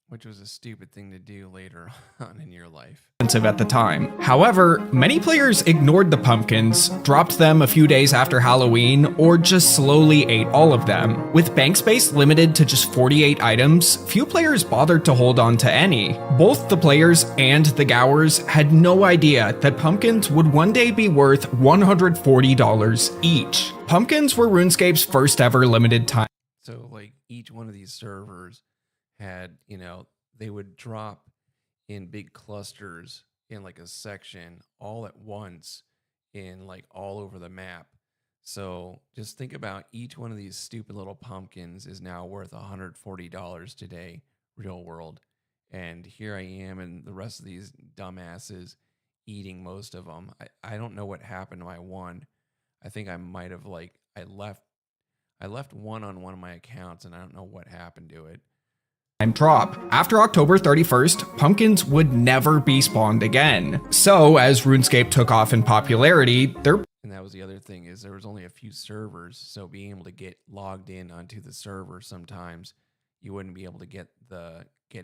Which was a stupid thing to do later on in your life. At the time. However, many players ignored the pumpkins, dropped them a few days after Halloween, or just slowly ate all of them. With bank space limited to just 48 items, few players bothered to hold on to any. Both the players and the Gowers had no idea that pumpkins would one day be worth $140 each. Pumpkins were RuneScape's first ever limited time. So like each one of these servers had, you know, they would drop in big clusters in like a section all at once in like all over the map. So just think about each one of these stupid little pumpkins is now worth $140 today, real world. And here I am and the rest of these dumbasses eating most of them. I don't know what happened to my one. I think I might have like, I left one on one of my accounts and I don't know what happened to it. drop. After October 31st, pumpkins would never be spawned again. So, as RuneScape took off in popularity, there And that was the other thing, is there was only a few servers, so being able to get logged in onto the server, sometimes you wouldn't be able to get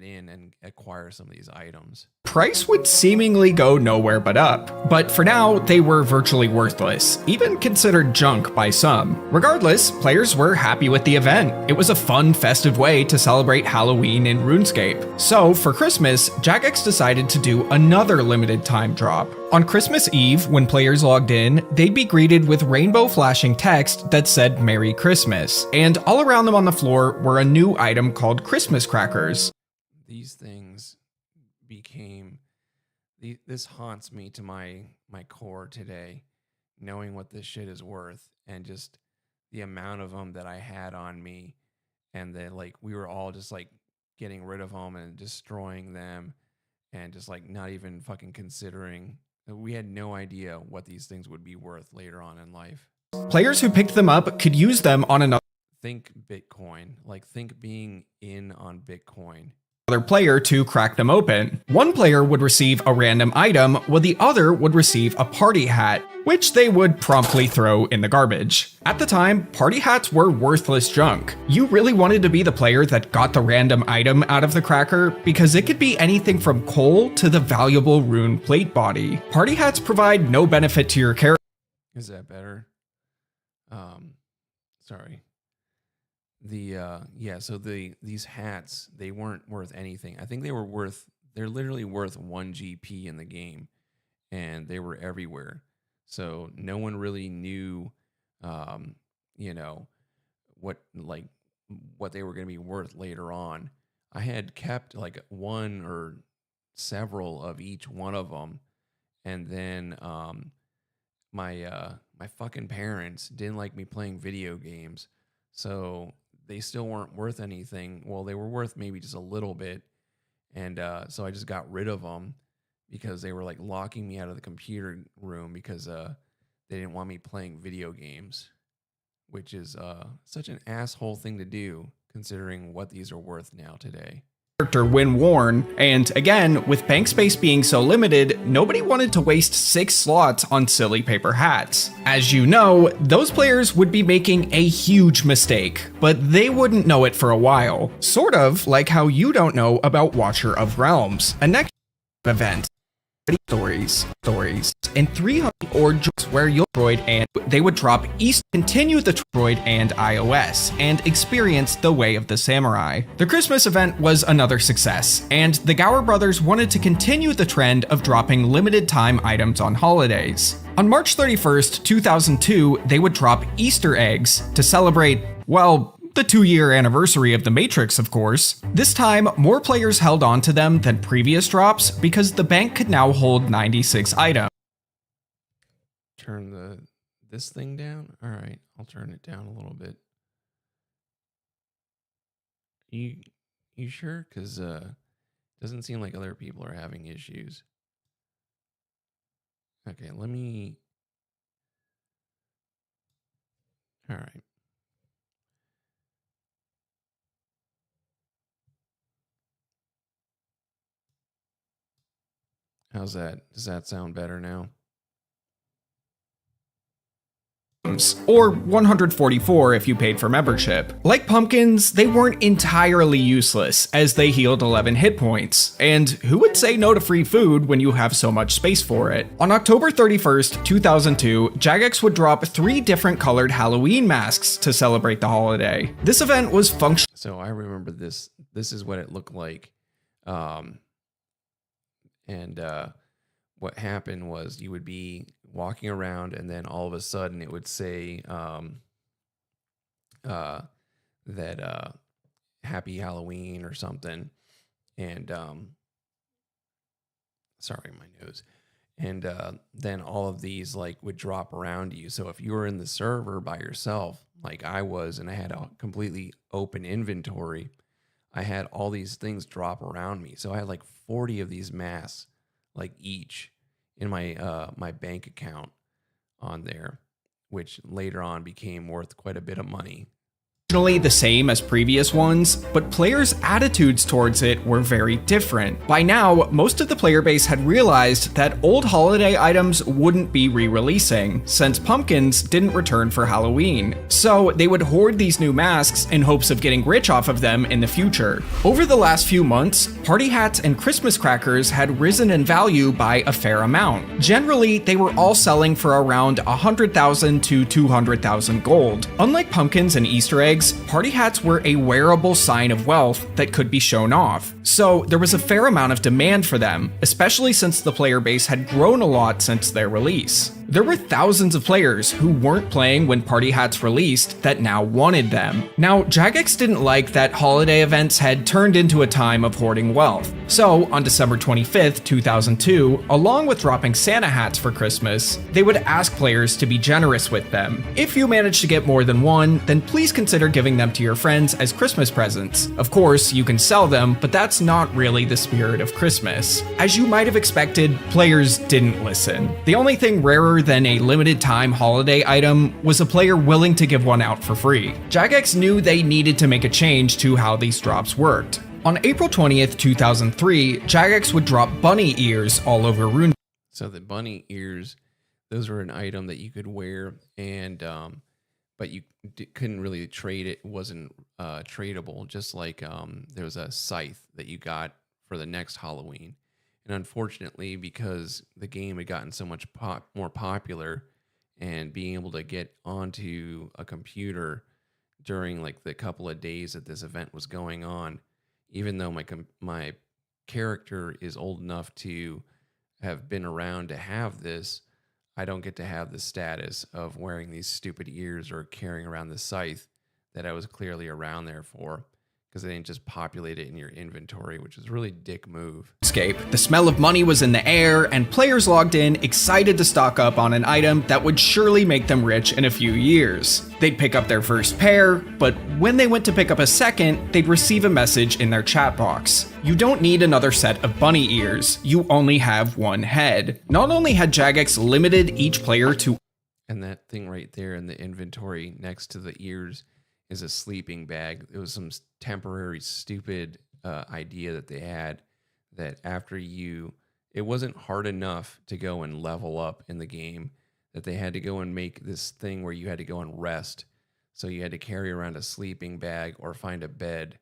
in and acquire some of these items. price would seemingly go nowhere but up. But for now, they were virtually worthless, even considered junk by some. Regardless, players were happy with the event. It was a fun, festive way to celebrate Halloween in RuneScape. So, for Christmas, Jagex decided to do another limited time drop. On Christmas Eve, when players logged in, they'd be greeted with rainbow flashing text that said Merry Christmas, and all around them on the floor were a new item called Christmas crackers. These things became, this haunts me to my core today, knowing what this shit is worth, and just the amount of them that I had on me, and that like we were all just like getting rid of them and destroying them, and just like not even fucking considering. We had no idea what these things would be worth later on in life. Players who picked them up could use them on another Think Bitcoin, like think being in on Bitcoin. player to crack them open. One player would receive a random item, while the other would receive a party hat, which they would promptly throw in the garbage. At the time, party hats were worthless junk. You really wanted to be the player that got the random item out of the cracker, because it could be anything from coal to the valuable rune plate body. Party hats provide no benefit to your character. Is that better? Sorry. So these hats, they weren't worth anything. I think they're literally worth 1 GP in the game, and they were everywhere. So no one really knew, what they were going to be worth later on. I had kept like one or several of each one of them, and then my fucking parents didn't like me playing video games, so they still weren't worth anything. Well, they were worth maybe just a little bit, and so I just got rid of them because they were like locking me out of the computer room because they didn't want me playing video games, which is such an asshole thing to do considering what these are worth now today. When worn, and again, with bank space being so limited, nobody wanted to waste 6 slots on silly paper hats. As you know, those players would be making a huge mistake, but they wouldn't know it for a while. Sort of like how you don't know about Watcher of Realms, a next event. Stories, and 300 orgs where you'll droid and they would drop east, continue the droid and iOS, and experience the Way of the Samurai. The Christmas event was another success, and the Gower brothers wanted to continue the trend of dropping limited time items on holidays. On March 31st, 2002, they would drop Easter eggs to celebrate, well, the 2-year anniversary of The Matrix, of course. This time, more players held on to them than previous drops because the bank could now hold 96 items. Turn this thing down? All right, I'll turn it down a little bit. You sure? Because doesn't seem like other people are having issues. Okay, let me... All right. How's that? Does that sound better now? Or 144 if you paid for membership. Like pumpkins, they weren't entirely useless, as they healed 11 hit points. And who would say no to free food when you have so much space for it? On October 31st, 2002, Jagex would drop 3 different colored Halloween masks to celebrate the holiday. This event was functional. So I remember this. This is what it looked like. What happened was you would be walking around, and then all of a sudden it would say that Happy Halloween or something, and sorry, my nose. And then all of these like would drop around you. So if you were in the server by yourself, like I was, and I had a completely open inventory, I had all these things drop around me. So I had like 40 of these masks, like each, in my my bank account on there, which later on became worth quite a bit of money. The same as previous ones, but players' attitudes towards it were very different. By now, most of the player base had realized that old holiday items wouldn't be re-releasing, since pumpkins didn't return for Halloween. So they would hoard these new masks in hopes of getting rich off of them in the future. Over the last few months, party hats and Christmas crackers had risen in value by a fair amount. Generally, they were all selling for around 100,000 to 200,000 gold. Unlike pumpkins and Easter eggs, party hats were a wearable sign of wealth that could be shown off. So there was a fair amount of demand for them, especially since the player base had grown a lot since their release. There were thousands of players who weren't playing when party hats released that now wanted them. Now, Jagex didn't like that holiday events had turned into a time of hoarding wealth. So, on December 25th, 2002, along with dropping Santa hats for Christmas, they would ask players to be generous with them. If you manage to get more than one, then please consider giving them to your friends as Christmas presents. Of course, you can sell them, but that's not really the spirit of Christmas. As you might have expected, players didn't listen. The only thing rarer than a limited time holiday item was a player willing to give one out for free. Jagex knew they needed to make a change to how these drops worked. On April 20th, 2003, Jagex would drop bunny ears all over RuneScape. So the bunny ears, those were an item that you could wear, and but you couldn't really trade it. It wasn't tradable, just like there was a scythe that you got for the next Halloween. And unfortunately, because the game had gotten so much more popular, and being able to get onto a computer during like the couple of days that this event was going on, even though my character is old enough to have been around to have this, I don't get to have the status of wearing these stupid ears or carrying around the scythe that I was clearly around there for, because they didn't just populate it in your inventory, which is a really dick move. The smell of money was in the air, and players logged in excited to stock up on an item that would surely make them rich in a few years. They'd pick up their first pair, but when they went to pick up a second, they'd receive a message in their chat box. You don't need another set of bunny ears, you only have one head. Not only had Jagex limited each player to— And that thing right there in the inventory next to the ears is a sleeping bag. It was some temporary stupid idea that they had, that after it wasn't hard enough to go and level up in the game, that they had to go and make this thing where you had to go and rest. So you had to carry around a sleeping bag or find a bed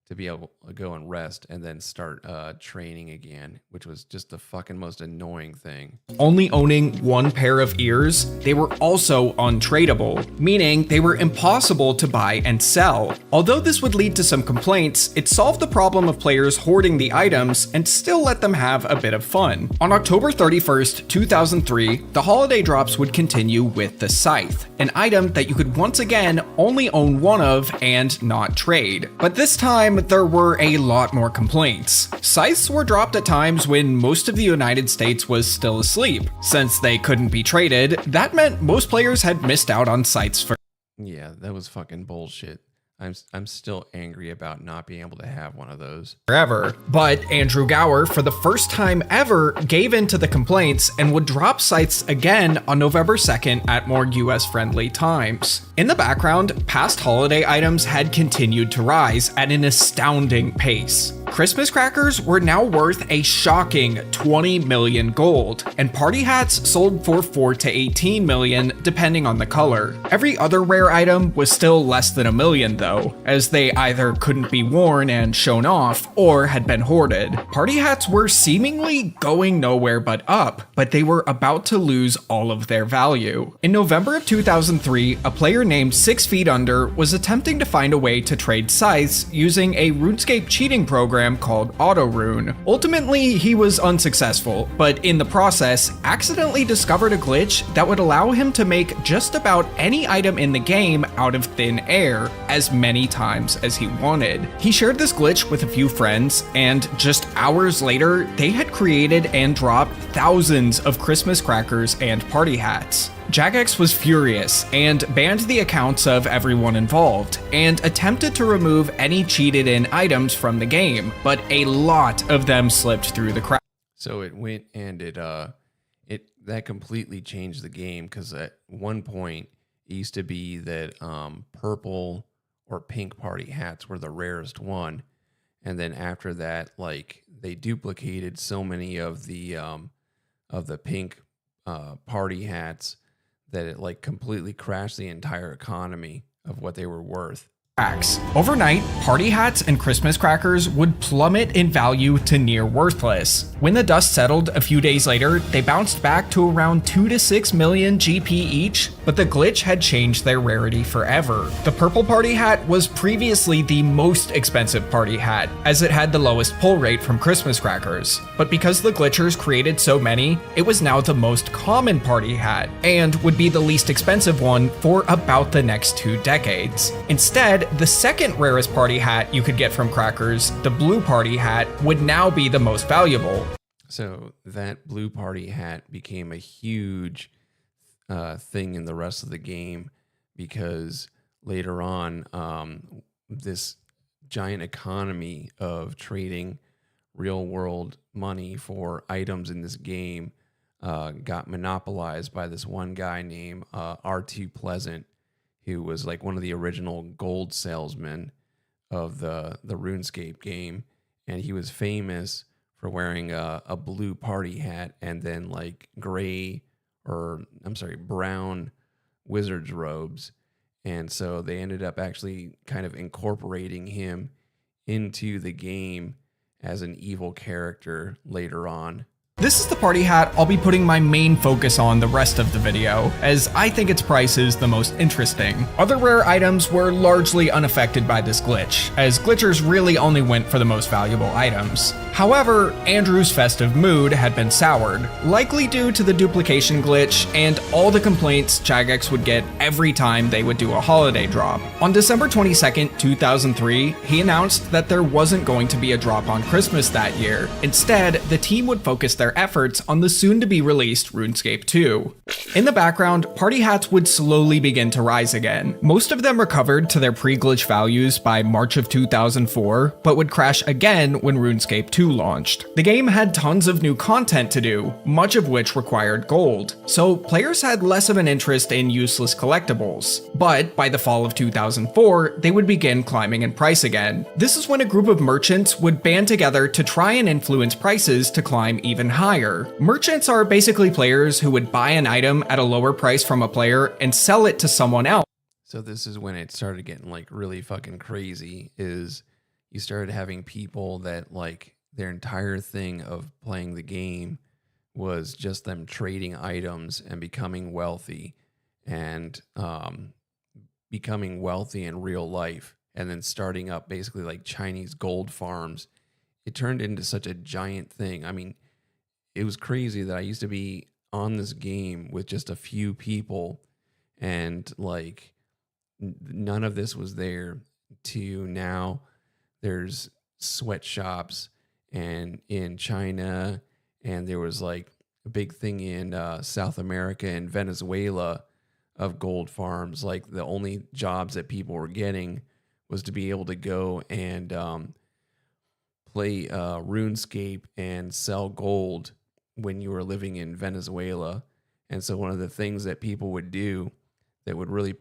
to be able to go and rest and then start training again, which was just the fucking most annoying thing. Only owning one pair of ears, they were also untradeable, meaning they were impossible to buy and sell. Although this would lead to some complaints, it solved the problem of players hoarding the items and still let them have a bit of fun. On October 31st, 2003, the holiday drops would continue with the Scythe, an item that you could once again only own one of and not trade. But this time, there were a lot more complaints. Scythes were dropped at times when most of the United States was still asleep. Since they couldn't be traded, that meant most players had missed out on scythes for— Yeah, that was fucking bullshit. I'm still angry about not being able to have one of those forever. But Andrew Gower, for the first time ever, gave in to the complaints and would drop scythes again on November 2nd at more US-friendly times. In the background, past holiday items had continued to rise at an astounding pace. Christmas crackers were now worth a shocking 20 million gold, and party hats sold for 4 to 18 million depending on the color. Every other rare item was still less than a million though, as they either couldn't be worn and shown off or had been hoarded. Party hats were seemingly going nowhere but up, but they were about to lose all of their value. In November of 2003, a player named 6 Feet Under was attempting to find a way to trade scythes using a RuneScape cheating program called AutoRune. Ultimately, he was unsuccessful, but in the process, accidentally discovered a glitch that would allow him to make just about any item in the game out of thin air as many times as he wanted. He shared this glitch with a few friends, and just hours later, they had created and dropped thousands of Christmas crackers and party hats. Jagex was furious and banned the accounts of everyone involved and attempted to remove any cheated in items from the game, but a lot of them slipped through the cracks. So it went and that completely changed the game, because at one point it used to be that purple or pink party hats were the rarest one. And then after that, like they duplicated so many of the pink party hats that it like completely crashed the entire economy of what they were worth. Overnight, party hats and Christmas crackers would plummet in value to near worthless. When the dust settled a few days later, they bounced back to around 2 to 6 million GP each, but the glitch had changed their rarity forever. The purple party hat was previously the most expensive party hat, as it had the lowest pull rate from Christmas crackers. But because the glitchers created so many, it was now the most common party hat, and would be the least expensive one for about the next 2 decades. Instead, the second rarest party hat you could get from crackers, the blue party hat, would now be the most valuable. So that blue party hat became a huge thing in the rest of the game, because later on, this giant economy of trading real world money for items in this game got monopolized by this one guy named R2 Pleasant, who was like one of the original gold salesmen of the RuneScape game. And he was famous for wearing a blue party hat and then like brown wizard's robes. And so they ended up actually kind of incorporating him into the game as an evil character later on. This is the party hat I'll be putting my main focus on the rest of the video, as I think its price is the most interesting. Other rare items were largely unaffected by this glitch, as glitchers really only went for the most valuable items. However, Andrew's festive mood had been soured, likely due to the duplication glitch and all the complaints Jagex would get every time they would do a holiday drop. On December 22nd, 2003, he announced that there wasn't going to be a drop on Christmas that year. Instead, the team would focus their efforts on the soon-to-be-released RuneScape 2. In the background, party hats would slowly begin to rise again. Most of them recovered to their pre-glitch values by March of 2004, but would crash again when RuneScape 2 launched. The game had tons of new content to do, much of which required gold, so players had less of an interest in useless collectibles. But by the fall of 2004, they would begin climbing in price again. This is when a group of merchants would band together to try and influence prices to climb even higher. Merchants are basically players who would buy an item at a lower price from a player and sell it to someone else. So this is when it started getting like really fucking crazy, is you started having people that like their entire thing of playing the game was just them trading items and becoming wealthy, and becoming wealthy in real life, and then starting up basically like Chinese gold farms. It turned into such a giant thing. I mean, it was crazy that I used to be on this game with just a few people, and like none of this was there, to now there's sweatshops and in China, and there was like a big thing in South America and Venezuela of gold farms. Like the only jobs that people were getting was to be able to go and play RuneScape and sell gold when you were living in Venezuela. And so one of the things that people would do that would really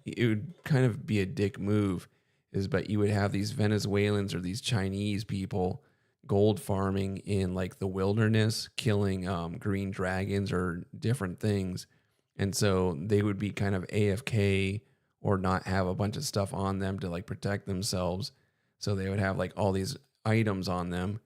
it would kind of be a dick move is, but you would have these Venezuelans or these Chinese people gold farming in like the wilderness, killing green dragons or different things. And so they would be kind of AFK or not have a bunch of stuff on them to like protect themselves. So they would have like all these items on them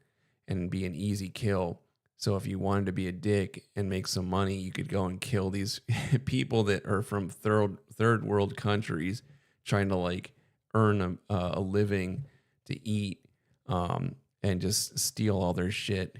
and be an easy kill. So if you wanted to be a dick and make some money, you could go and kill these people that are from third world countries trying to like earn a living to eat, and just steal all their shit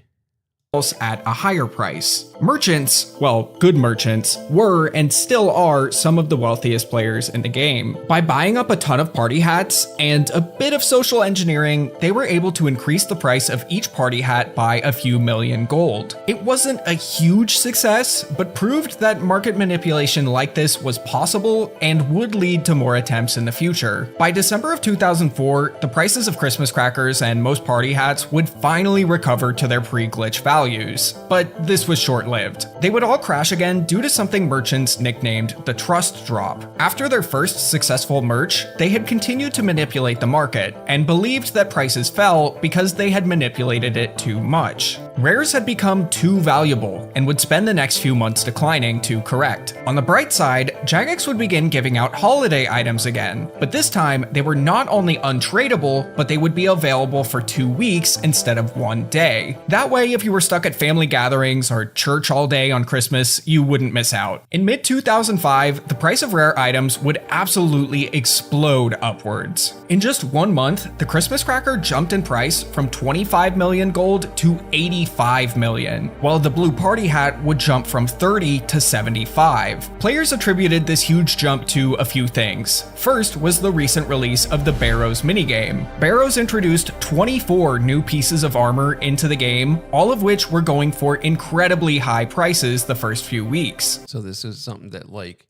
at a higher price. Merchants, well, good merchants, were and still are some of the wealthiest players in the game. By buying up a ton of party hats and a bit of social engineering, they were able to increase the price of each party hat by a few million gold. It wasn't a huge success, but proved that market manipulation like this was possible and would lead to more attempts in the future. By December of 2004, the prices of Christmas crackers and most party hats would finally recover to their pre-glitch value. values, but this was short-lived. They would all crash again due to something merchants nicknamed the trust drop. After their first successful merge, they had continued to manipulate the market and believed that prices fell because they had manipulated it too much. Rares had become too valuable and would spend the next few months declining to correct. On the bright side, Jagex would begin giving out holiday items again, but this time they were not only untradeable, but they would be available for 2 weeks instead of 1 day. That way, if you were stuck at family gatherings or church all day on Christmas, you wouldn't miss out. In mid-2005, the price of rare items would absolutely explode upwards. In just 1 month, the Christmas cracker jumped in price from 25 million gold to 85 million, while the blue party hat would jump from 30 to 75. Players attributed this huge jump to a few things. First was the recent release of the Barrows minigame. Barrows introduced 24 new pieces of armor into the game, all of which were going for incredibly high prices the first few weeks. So this is something that like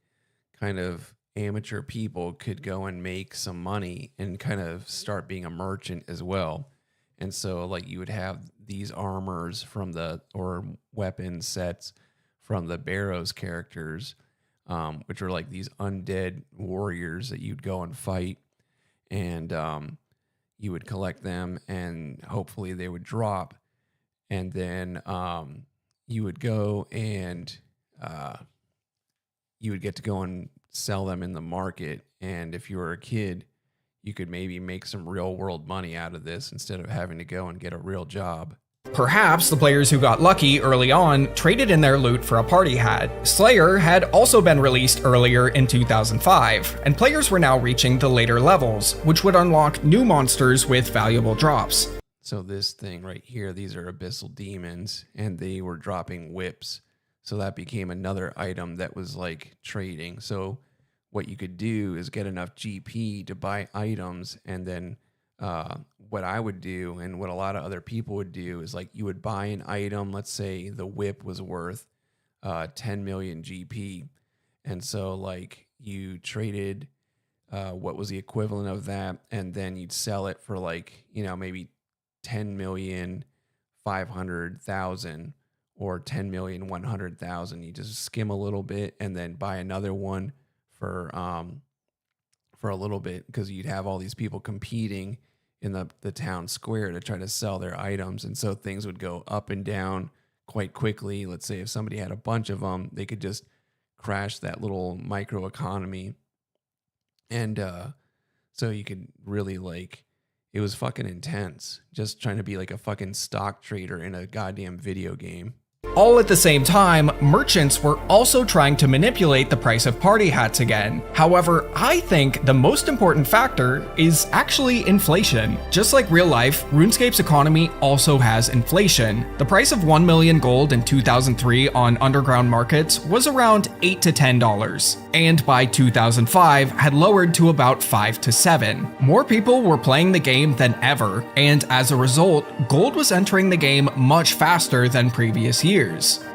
kind of amateur people could go and make some money and kind of start being a merchant as well. And so like you would have these armors from or weapon sets from the Barrows characters, which are like these undead warriors that you'd go and fight, and you would collect them and hopefully they would drop. And then you would go and you would get to go and sell them in the market. And if you were a kid, you could maybe make some real world money out of this instead of having to go and get a real job. Perhaps the players who got lucky early on traded in their loot for a party hat. Slayer had also been released earlier in 2005, and players were now reaching the later levels, which would unlock new monsters with valuable drops. So this thing right here, these are abyssal demons, and they were dropping whips. So that became another item that was like trading. So what you could do is get enough GP to buy items, and then what I would do and what a lot of other people would do is like you would buy an item. Let's say the whip was worth 10 million GP. And so like you traded what was the equivalent of that, and then you'd sell it for like, you know, maybe 10,500,000 or 10,100,000. You just skim a little bit and then buy another one for a little bit, because you'd have all these people competing in the town square to try to sell their items. And so things would go up and down quite quickly. Let's say if somebody had a bunch of them, they could just crash that little micro economy. And so you could really like, it was fucking intense just trying to be like a fucking stock trader in a goddamn video game. All at the same time, merchants were also trying to manipulate the price of party hats again. However, I think the most important factor is actually inflation. Just like real life, RuneScape's economy also has inflation. The price of 1 million gold in 2003 on underground markets was around $8 to $10, and by 2005 had lowered to about $5 to $7. More people were playing the game than ever, and as a result, gold was entering the game much faster than previous years.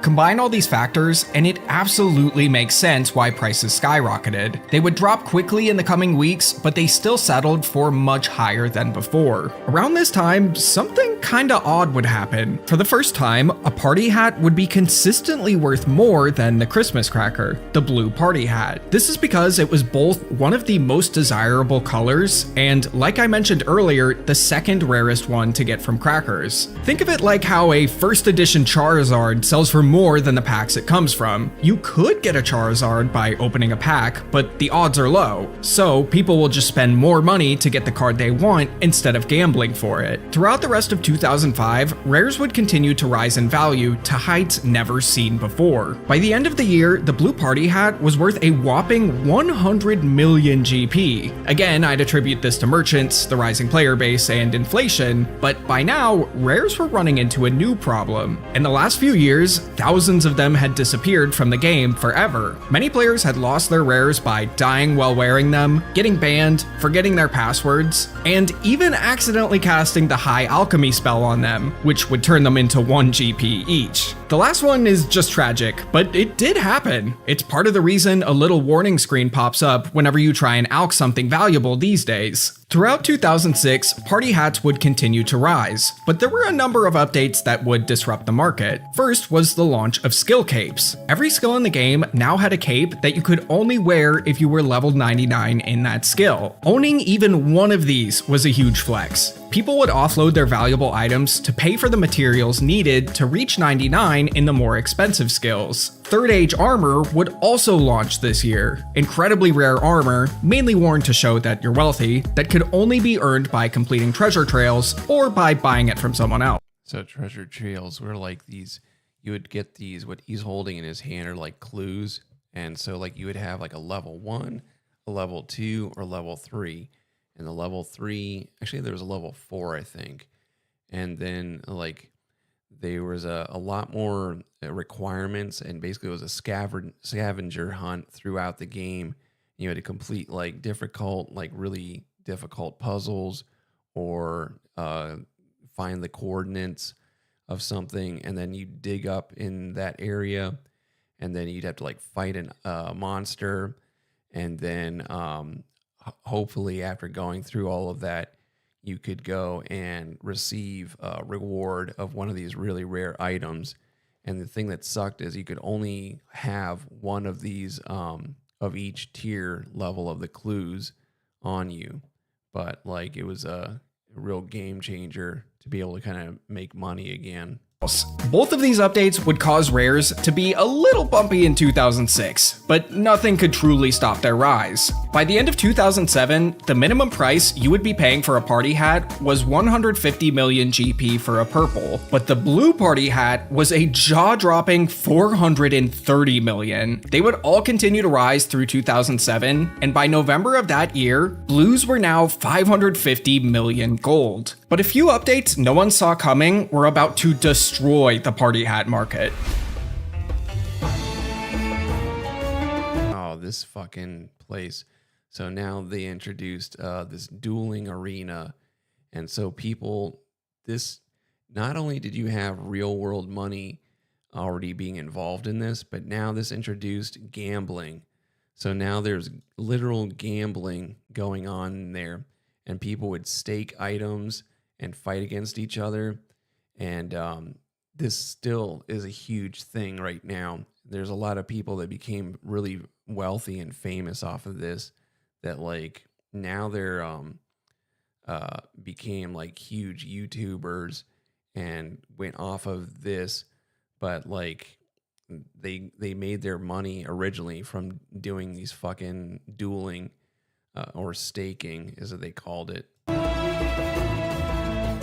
Combine all these factors, and it absolutely makes sense why prices skyrocketed. They would drop quickly in the coming weeks, but they still settled for much higher than before. Around this time, something kinda odd would happen. For the first time, a party hat would be consistently worth more than the Christmas cracker, the blue party hat. This is because it was both one of the most desirable colors and, like I mentioned earlier, the second rarest one to get from crackers. Think of it like how a first edition Charizard sells for more than the packs it comes from. You could get a Charizard by opening a pack, but the odds are low, so people will just spend more money to get the card they want instead of gambling for it. Throughout the rest of 2005, rares would continue to rise in value to heights never seen before. By the end of the year, the blue party hat was worth a whopping 100 million GP. Again, I'd attribute this to merchants, the rising player base, and inflation, but by now, rares were running into a new problem. In the last few years, thousands of them had disappeared from the game forever. Many players had lost their rares by dying while wearing them, getting banned, forgetting their passwords, and even accidentally casting the high alchemy spell on them, which would turn them into 1 GP each. The last one is just tragic, but it did happen. It's part of the reason a little warning screen pops up whenever you try and alch something valuable these days. Throughout 2006, party hats would continue to rise, but there were a number of updates that would disrupt the market. First was the launch of skill capes. Every skill in the game now had a cape that you could only wear if you were level 99 in that skill. Owning even one of these was a huge flex. People would offload their valuable items to pay for the materials needed to reach 99 in the more expensive skills. Third Age armor would also launch this year. Incredibly rare armor, mainly worn to show that you're wealthy, that could only be earned by completing treasure trails or by buying it from someone else. So treasure trails were like these, you would get these, what he's holding in his hand are like clues. And so like you would have like a level 1, a level 2, or level 3. And the level 3, actually there was a level 4, I think. And then like there was a lot more requirements, and basically it was a scavenger hunt throughout the game. You had to complete like difficult, like really difficult puzzles, or find the coordinates of something, and then you dig up in that area, and then you'd have to like fight a monster, and then hopefully after going through all of that, you could go and receive a reward of one of these really rare items. And the thing that sucked is you could only have one of these of each tier level of the clues on you. But like it was a real game changer to be able to kind of make money again. Both of these updates would cause rares to be a little bumpy in 2006, but nothing could truly stop their rise. By the end of 2007, the minimum price you would be paying for a party hat was 150 million GP for a purple, but the blue party hat was a jaw-dropping 430 million. They would all continue to rise through 2007, and by November of that year, blues were now 550 million gold. But a few updates no one saw coming were about to destroy the party hat market. Oh, this fucking place. So now they introduced this dueling arena. And so people, this, not only did you have real world money already being involved in this, but now this introduced gambling. So now there's literal gambling going on in there, and people would stake items and fight against each other. And this still is a huge thing right now. There's a lot of people that became really wealthy and famous off of this, that like now they're became like huge YouTubers and went off of this, but like they made their money originally from doing these fucking dueling or staking, is what they called it.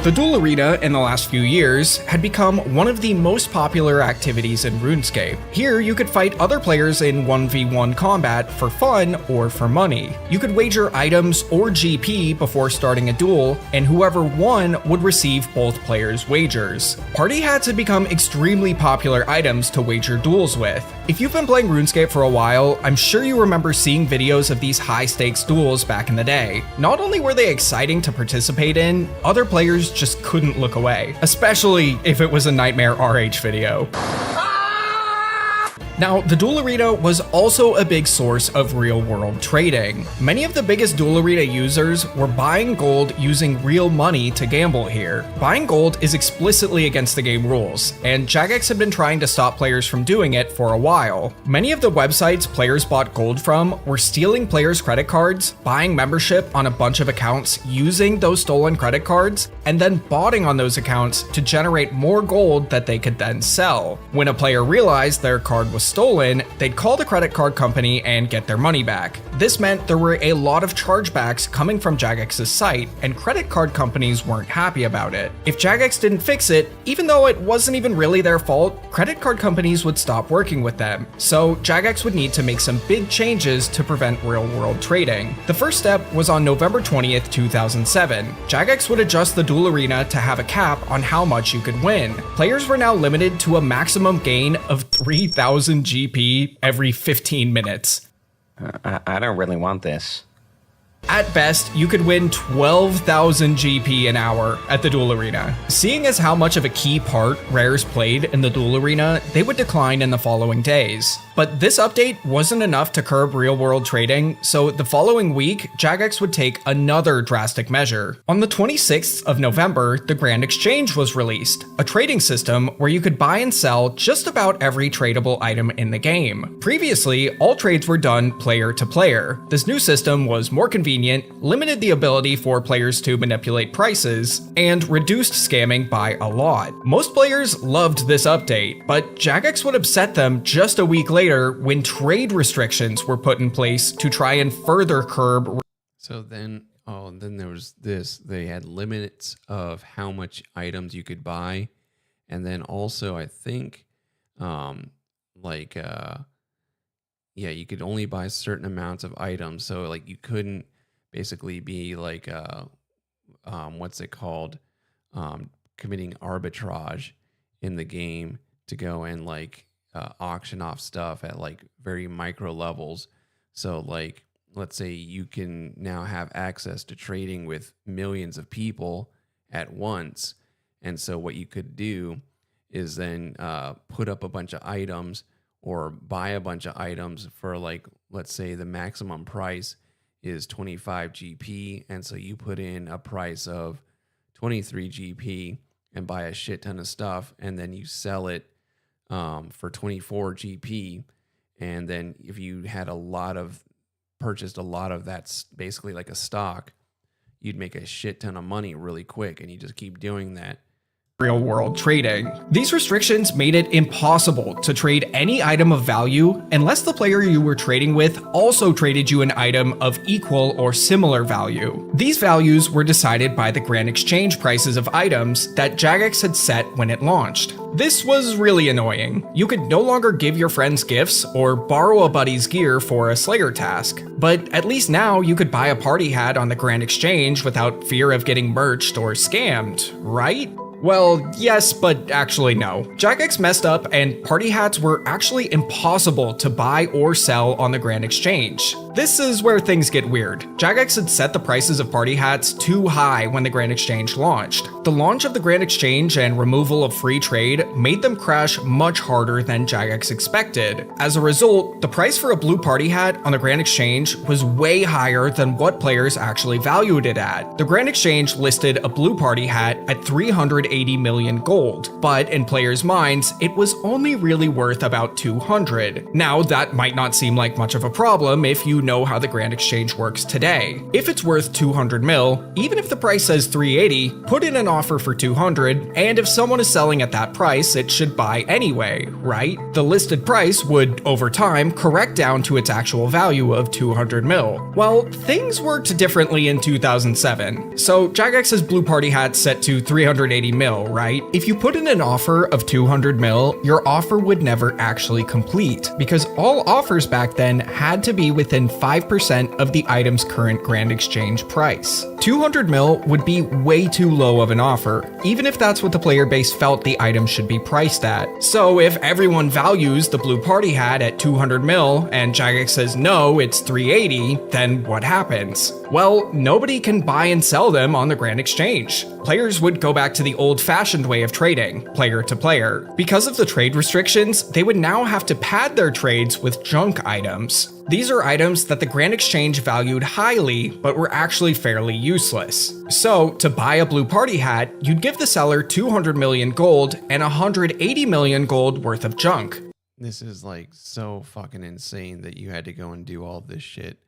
The duel arena in the last few years had become one of the most popular activities in RuneScape. Here, you could fight other players in 1v1 combat for fun or for money. You could wager items or GP before starting a duel, and whoever won would receive both players' wagers. Party hats had become extremely popular items to wager duels with. If you've been playing RuneScape for a while, I'm sure you remember seeing videos of these high-stakes duels back in the day. Not only were they exciting to participate in, other players just couldn't look away, especially if it was a Nightmare RH video. Now, the duel arena was also a big source of real-world trading. Many of the biggest duel arena users were buying gold using real money to gamble here. Buying gold is explicitly against the game rules, and Jagex had been trying to stop players from doing it for a while. Many of the websites players bought gold from were stealing players' credit cards, buying membership on a bunch of accounts using those stolen credit cards, and then botting on those accounts to generate more gold that they could then sell. When a player realized their card was stolen, they'd call the credit card company and get their money back. This meant there were a lot of chargebacks coming from Jagex's site, and credit card companies weren't happy about it. If Jagex didn't fix it, even though it wasn't even really their fault, credit card companies would stop working with them. So Jagex would need to make some big changes to prevent real-world trading. The first step was on November 20th, 2007. Jagex would adjust the duel arena to have a cap on how much you could win. Players were now limited to a maximum gain of 3,000 GP every 15 minutes. I don't really want this. At best, you could win 12,000 GP an hour at the duel arena. Seeing as how much of a key part rares played in the duel arena, they would decline in the following days. But this update wasn't enough to curb real-world trading, so the following week, Jagex would take another drastic measure. On the 26th of November, the Grand Exchange was released, a trading system where you could buy and sell just about every tradable item in the game. Previously, all trades were done player to player. This new system was more convenient, limited the ability for players to manipulate prices, and reduced scamming by a lot. Most players loved this update, but Jagex would upset them just a week later when trade restrictions were put in place to try and further curb. So then there was this. They had limits of how much items you could buy, and then also I think, you could only buy certain amounts of items. So like you couldn't basically be like, what's it called, committing arbitrage in the game to go and like auction off stuff at like very micro levels. So like, let's say you can now have access to trading with millions of people at once. And so what you could do is then put up a bunch of items or buy a bunch of items for like, let's say the maximum price is 25 GP. And so you put in a price of 23 GP and buy a shit ton of stuff. And then you sell it for 24 GP. And then if you had purchased a lot of that's basically like a stock, you'd make a shit ton of money really quick. And you just keep doing that. Real-world trading. These restrictions made it impossible to trade any item of value unless the player you were trading with also traded you an item of equal or similar value. These values were decided by the Grand Exchange prices of items that Jagex had set when it launched. This was really annoying. You could no longer give your friends gifts or borrow a buddy's gear for a Slayer task, but at least now you could buy a party hat on the Grand Exchange without fear of getting merged or scammed, right? Well, yes, but actually no. Jagex messed up and party hats were actually impossible to buy or sell on the Grand Exchange. This is where things get weird. Jagex had set the prices of party hats too high when the Grand Exchange launched. The launch of the Grand Exchange and removal of free trade made them crash much harder than Jagex expected. As a result, the price for a blue party hat on the Grand Exchange was way higher than what players actually valued it at. The Grand Exchange listed a blue party hat at 380 million gold, but in players' minds, it was only really worth about 200. Now, that might not seem like much of a problem if you know how the Grand Exchange works today. If it's worth 200 mil, even if the price says 380, put in an offer for 200, and if someone is selling at that price, it should buy anyway, right? The listed price would, over time, correct down to its actual value of 200 mil. Well, things worked differently in 2007. So Jagex's blue party hat set to 380 mil, right? If you put in an offer of 200 mil, your offer would never actually complete, because all offers back then had to be within 5% of the item's current Grand Exchange price. 200 mil would be way too low of an offer, even if that's what the player base felt the item should be priced at. So if everyone values the blue party hat at 200 mil and Jagex says no, it's 380, then what happens? Well, nobody can buy and sell them on the Grand Exchange. Players would go back to the old-fashioned way of trading, player to player. Because of the trade restrictions, they would now have to pad their trades with junk items. These are items that the Grand Exchange valued highly, but were actually fairly useless. So, to buy a blue party hat, you'd give the seller 200 million gold and 180 million gold worth of junk. This is like so fucking insane that you had to go and do all this shit.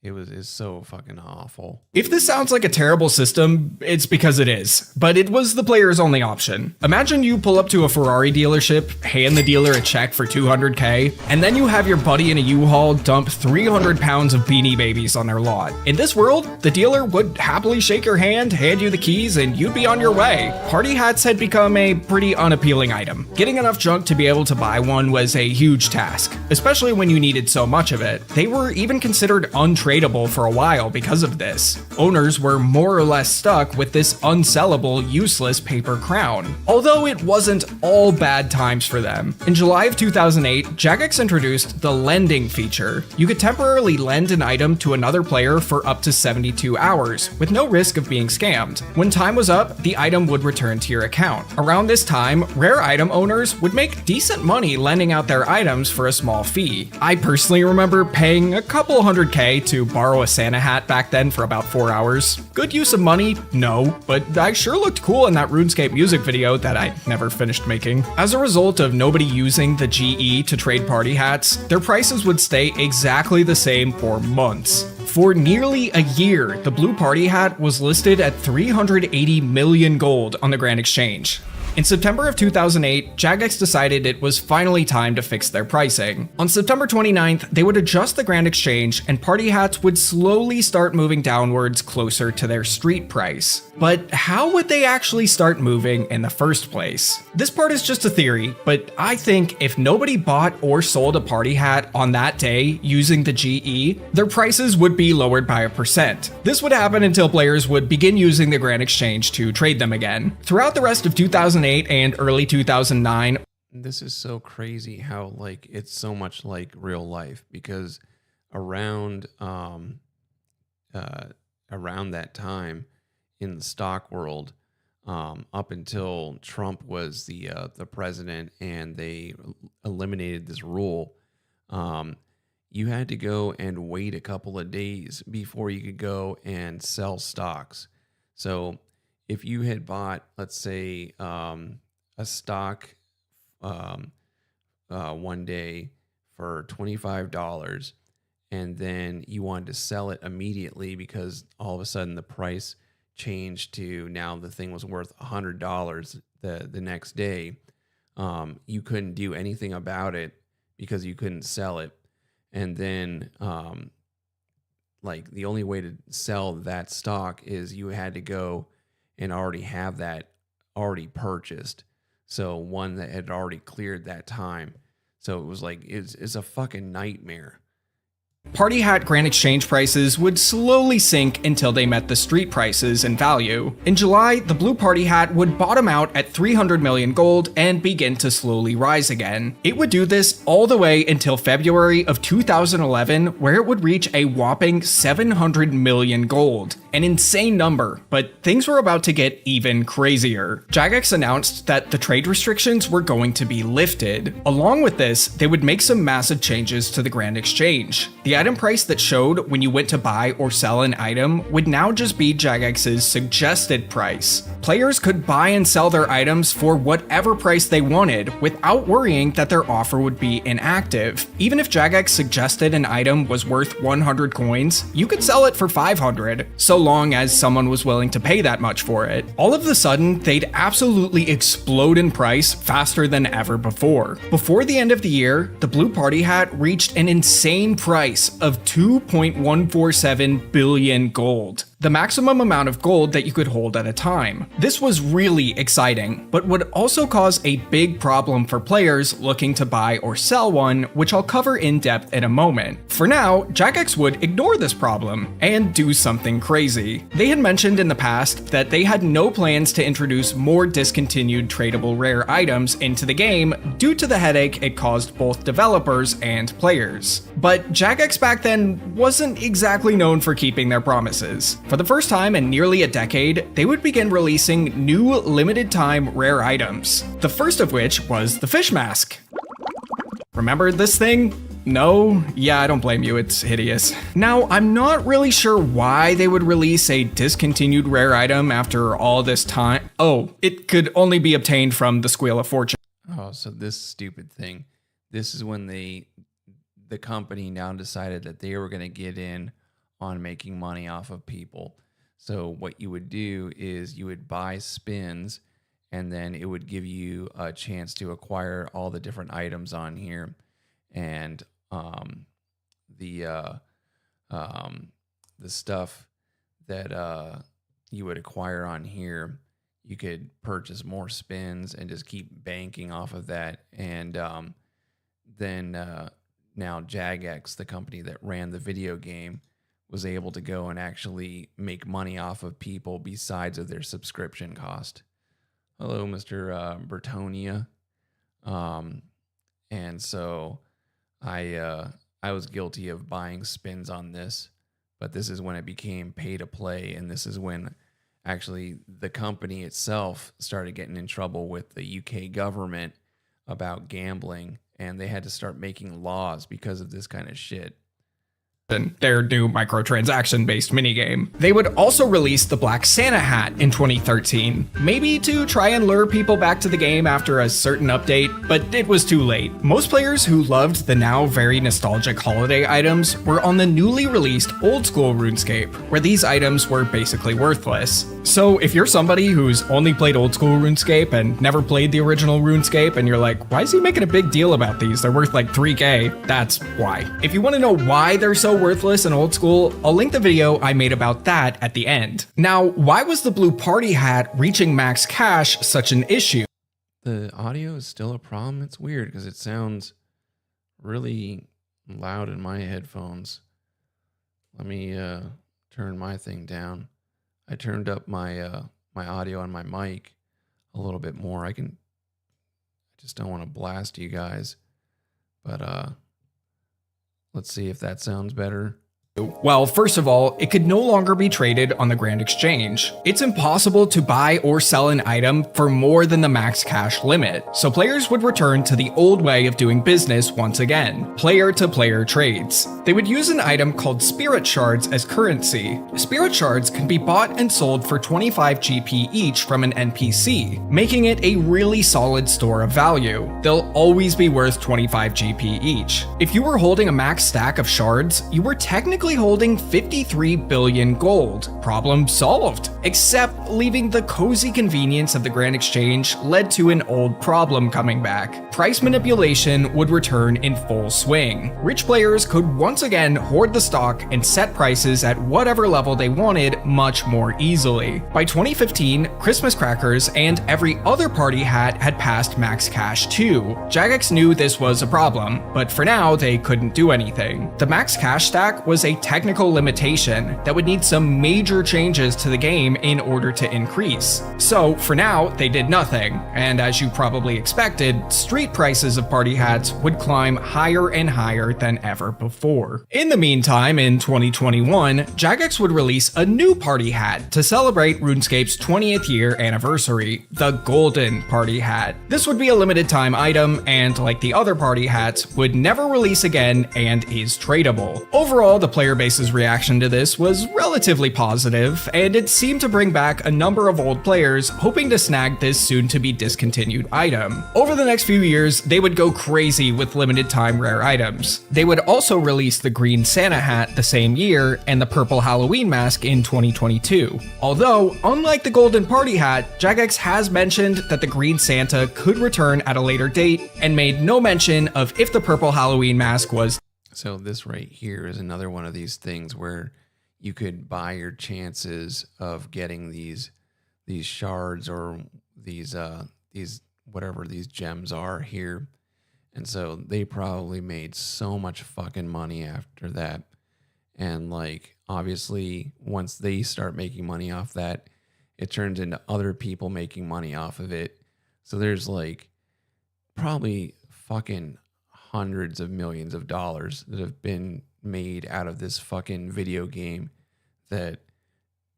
It's so fucking awful. If this sounds like a terrible system, it's because it is, but it was the player's only option. Imagine you pull up to a Ferrari dealership, hand the dealer a check for 200K, and then you have your buddy in a U-Haul dump 300 pounds of Beanie Babies on their lot. In this world, the dealer would happily shake your hand, hand you the keys, and you'd be on your way. Party hats had become a pretty unappealing item. Getting enough junk to be able to buy one was a huge task, especially when you needed so much of it. They were even considered untradeable untradeable for a while because of this. Owners were more or less stuck with this unsellable, useless paper crown. Although it wasn't all bad times for them. In July of 2008, Jagex introduced the lending feature. You could temporarily lend an item to another player for up to 72 hours, with no risk of being scammed. When time was up, the item would return to your account. Around this time, rare item owners would make decent money lending out their items for a small fee. I personally remember paying a couple $100K to borrow a Santa hat back then for about 4 hours. Good use of money? No, but I sure looked cool in that RuneScape music video that I never finished making. As a result of nobody using the GE to trade party hats, their prices would stay exactly the same for months. For nearly a year, the blue party hat was listed at 380 million gold on the Grand Exchange. In September of 2008, Jagex decided it was finally time to fix their pricing. On September 29th, they would adjust the Grand Exchange and party hats would slowly start moving downwards closer to their street price. But how would they actually start moving in the first place? This part is just a theory, but I think if nobody bought or sold a party hat on that day using the GE, their prices would be lowered by 1%. This would happen until players would begin using the Grand Exchange to trade them again. Throughout the rest of 2008 and early 2009, This is so crazy how like it's so much like real life, because around around that time in the stock world, up until Trump was the president and they eliminated this rule, you had to go and wait a couple of days before you could go and sell stocks. So if you had bought, let's say, a stock one day for $25, and then you wanted to sell it immediately because all of a sudden the price changed to now the thing was worth $100 the next day, you couldn't do anything about it because you couldn't sell it. And then like the only way to sell that stock is you had to go and already have that already purchased. So one that had already cleared that time. So it was like, it's a fucking nightmare. party hat Grand Exchange prices would slowly sink until they met the street prices and value. In July, the blue party hat would bottom out at 300 million gold and begin to slowly rise again. It would do this all the way until February of 2011, where it would reach a whopping 700 million gold. An insane number, but things were about to get even crazier. Jagex announced that the trade restrictions were going to be lifted. Along with this, they would make some massive changes to the Grand Exchange. The item price that showed when you went to buy or sell an item would now just be Jagex's suggested price. Players could buy and sell their items for whatever price they wanted without worrying that their offer would be inactive. Even if Jagex suggested an item was worth 100 coins, you could sell it for 500, so long as someone was willing to pay that much for it. All of a sudden, they'd absolutely explode in price faster than ever before. Before the end of the year, the blue party hat reached an insane price of 2.147 billion gold, the maximum amount of gold that you could hold at a time. This was really exciting, but would also cause a big problem for players looking to buy or sell one, which I'll cover in depth in a moment. For now, Jagex would ignore this problem and do something crazy. They had mentioned in the past that they had no plans to introduce more discontinued tradable rare items into the game due to the headache it caused both developers and players. But Jagex back then wasn't exactly known for keeping their promises. For the first time in nearly a decade, they would begin releasing new limited time rare items. The first of which was the fish mask. Remember this thing? No? Yeah, I don't blame you, it's hideous. Now, I'm not really sure why they would release a discontinued rare item after all this time. Oh, it could only be obtained from the Squeal of Fortune. Oh, so this stupid thing. This is when the company now decided that they were going to get in on making money off of people. So what you would do is you would buy spins, and then it would give you a chance to acquire all the different items on here. And the stuff that you would acquire on here, you could purchase more spins and just keep banking off of that. And then now Jagex, the company that ran the video game, was able to go and actually make money off of people besides of their subscription cost. Hello, Mr. Bertonia. And so I was guilty of buying spins on this, but this is when it became pay to play, and this is when actually the company itself started getting in trouble with the UK government about gambling, and they had to start making laws because of this kind of shit. Their new microtransaction-based minigame. They would also release the Black Santa hat in 2013, maybe to try and lure people back to the game after a certain update, but it was too late. Most players who loved the now very nostalgic holiday items were on the newly released old-school RuneScape, where these items were basically worthless. So if you're somebody who's only played old-school RuneScape and never played the original RuneScape, and you're like, why is he making a big deal about these? They're worth like 3K. That's why. If you want to know why they're so worthless and old school, I'll link the video I made about that at the end. Now, why was the blue party hat reaching max cash such an issue? The audio is still a problem. It's weird because it sounds really loud in my headphones. Let me turn my thing down. I turned up my my audio on my mic a little bit more. I just don't want to blast you guys, but let's see if that sounds better. Well, first of all, it could no longer be traded on the Grand Exchange. It's impossible to buy or sell an item for more than the max cash limit, so players would return to the old way of doing business once again, player-to-player trades. They would use an item called Spirit Shards as currency. Spirit Shards can be bought and sold for 25 GP each from an NPC, making it a really solid store of value. They'll always be worth 25 GP each. If you were holding a max stack of shards, you were technically holding 53 billion gold. Problem solved. Except leaving the cozy convenience of the Grand Exchange led to an old problem coming back. Price manipulation would return in full swing. Rich players could once again hoard the stock and set prices at whatever level they wanted much more easily. By 2015, Christmas crackers and every other party hat had passed max cash too. Jagex knew this was a problem, but for now they couldn't do anything. The max cash stack was a technical limitation that would need some major changes to the game in order to increase. So for now, they did nothing, and as you probably expected, street prices of party hats would climb higher and higher than ever before. In the meantime, in 2021, Jagex would release a new party hat to celebrate RuneScape's 20th year anniversary, the Golden Party Hat. This would be a limited time item, and like the other party hats, would never release again and is tradable. Overall, the player base's reaction to this was relatively positive, and it seemed to bring back a number of old players hoping to snag this soon-to-be discontinued item. Over the next few years, they would go crazy with limited time rare items. They would also release the green Santa hat the same year and the purple Halloween mask in 2022. Although, unlike the golden party hat, Jagex has mentioned that the green Santa could return at a later date and made no mention of if the purple Halloween mask was. So this right here is another one of these things where you could buy your chances of getting these shards or these whatever these gems are here. And so they probably made so much fucking money after that. And like obviously once they start making money off that, it turns into other people making money off of it. So there's like probably fucking hundreds of millions of dollars that have been made out of this fucking video game that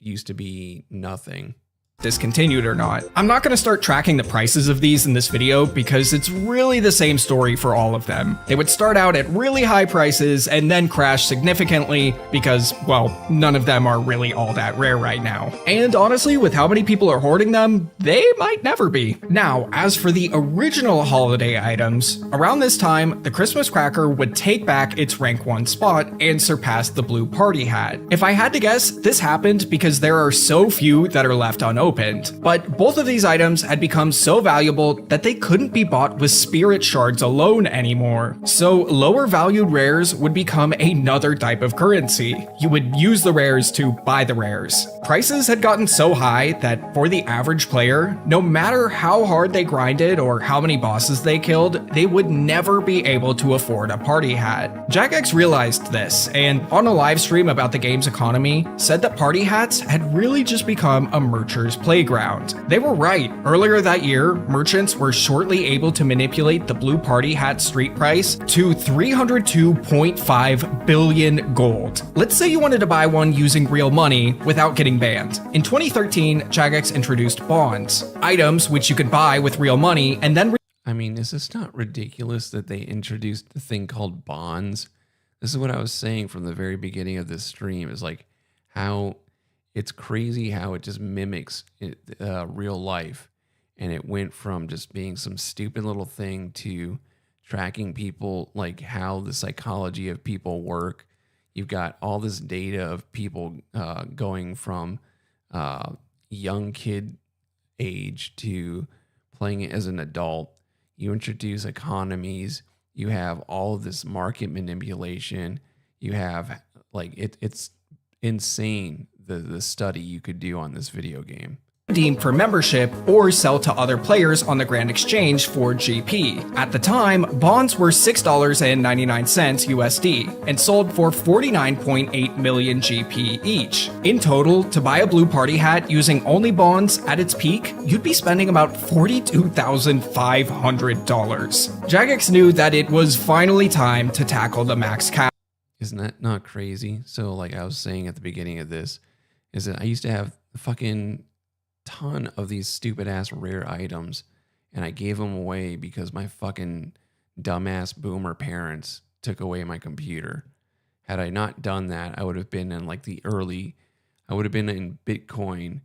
used to be nothing. Discontinued or not. I'm not going to start tracking the prices of these in this video because it's really the same story for all of them. They would start out at really high prices and then crash significantly because, well, none of them are really all that rare right now. And honestly, with how many people are hoarding them, they might never be. Now, as for the original holiday items, around this time, the Christmas cracker would take back its rank 1 spot and surpass the blue party hat. If I had to guess, this happened because there are so few that are left unopened opened. But both of these items had become so valuable that they couldn't be bought with spirit shards alone anymore. So lower valued rares would become another type of currency. You would use the rares to buy the rares. Prices had gotten so high that for the average player, no matter how hard they grinded or how many bosses they killed, they would never be able to afford a party hat. Jagex realized this, and on a live stream about the game's economy, said that party hats had really just become a mercher's playground. They were right. Earlier that year, merchants were shortly able to manipulate the blue party hat street price to 302.5 billion gold. Let's say you wanted to buy one using real money without getting banned. In 2013, Jagex introduced bonds, items which you could buy with real money and then I mean, is this not ridiculous that they introduced the thing called bonds? This is what I was saying from the very beginning of this stream, is like how it's crazy how it just mimics real life. And it went from just being some stupid little thing to tracking people, like how the psychology of people work. You've got all this data of people going from young kid age to playing it as an adult. You introduce economies. You have all of this market manipulation. You have like it's insane the study you could do on this video game. Redeem for membership or sell to other players on the Grand Exchange for GP. At the time, bonds were $6.99 USD and sold for 49.8 million GP each. In total, to buy a blue party hat using only bonds at its peak, you'd be spending about $42,500. Jagex knew that it was finally time to tackle the max cap. Isn't that not crazy? So like I was saying at the beginning of this, is that I used to have a fucking ton of these stupid ass rare items, and I gave them away because my fucking dumbass boomer parents took away my computer. Had I not done that, I would have been in like I would have been in Bitcoin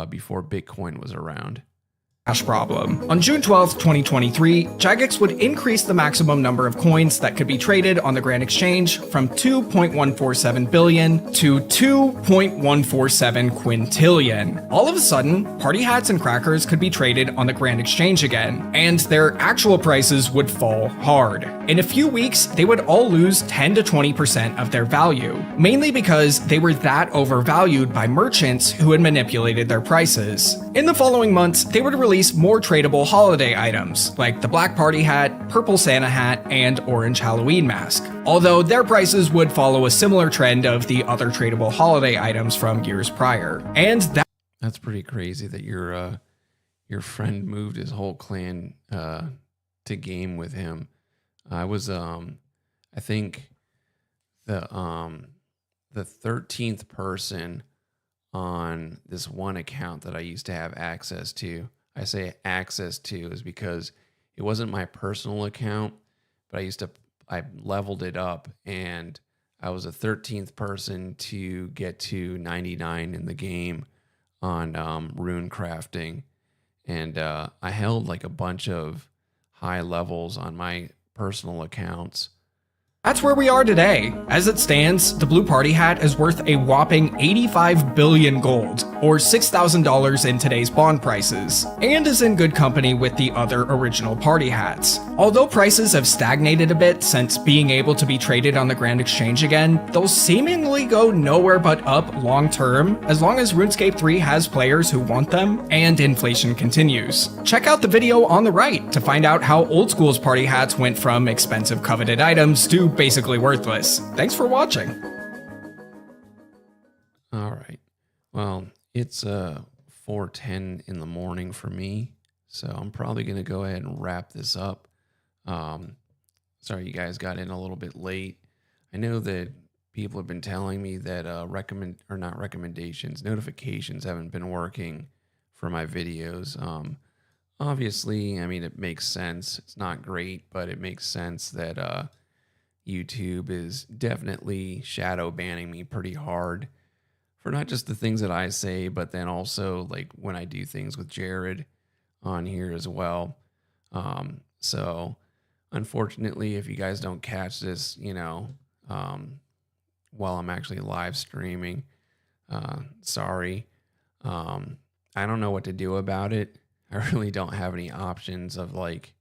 before Bitcoin was around. Problem. On June 12th, 2023, Jagex would increase the maximum number of coins that could be traded on the Grand Exchange from 2.147 billion to 2.147 quintillion. All of a sudden, party hats and crackers could be traded on the Grand Exchange again, and their actual prices would fall hard. In a few weeks, they would all lose 10 to 20% of their value, mainly because they were that overvalued by merchants who had manipulated their prices. In the following months, they would release more tradable holiday items, like the Black Party Hat, Purple Santa Hat, and Orange Halloween Mask, although their prices would follow a similar trend of the other tradable holiday items from years prior. And that's pretty crazy that your friend moved his whole clan to game with him. I was I think the 13th person on this one account that I used to have access to. I say access to is because it wasn't my personal account, but I leveled it up, and I was a 13th person to get to 99 in the game on rune crafting. And I held like a bunch of high levels on my personal accounts. That's where we are today. As it stands, the blue party hat is worth a whopping 85 billion gold, or $6,000 in today's bond prices, and is in good company with the other original party hats. Although prices have stagnated a bit since being able to be traded on the Grand Exchange again, they'll seemingly go nowhere but up long term, as long as RuneScape 3 has players who want them, and inflation continues. Check out the video on the right to find out how old school's party hats went from expensive coveted items to basically worthless. Thanks for watching. All right. Well, it's 4:10 in the morning for me, so I'm probably going to go ahead and wrap this up. Sorry you guys got in a little bit late. I know that people have been telling me that notifications haven't been working for my videos. Obviously, I mean, it makes sense. It's not great, but it makes sense that YouTube is definitely shadow banning me pretty hard for not just the things that I say, but then also like when I do things with Jared on here as well. So unfortunately, if you guys don't catch this, while I'm actually live streaming, sorry. I don't know what to do about it. I really don't have any options of like,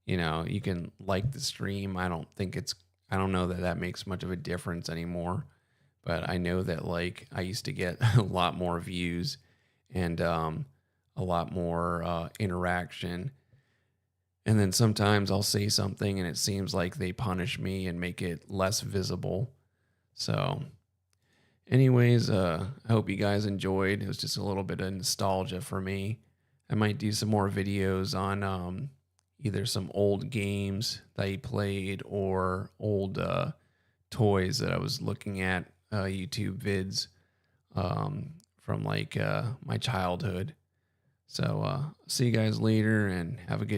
you know, you can like the stream. I don't know that that makes much of a difference anymore. But I know that like I used to get a lot more views and a lot more interaction. And then sometimes I'll say something and it seems like they punish me and make it less visible. So anyways, I hope you guys enjoyed. It was just a little bit of nostalgia for me. I might do some more videos on either some old games that I played or old toys that I was looking at, YouTube vids from like my childhood. So see you guys later and have a good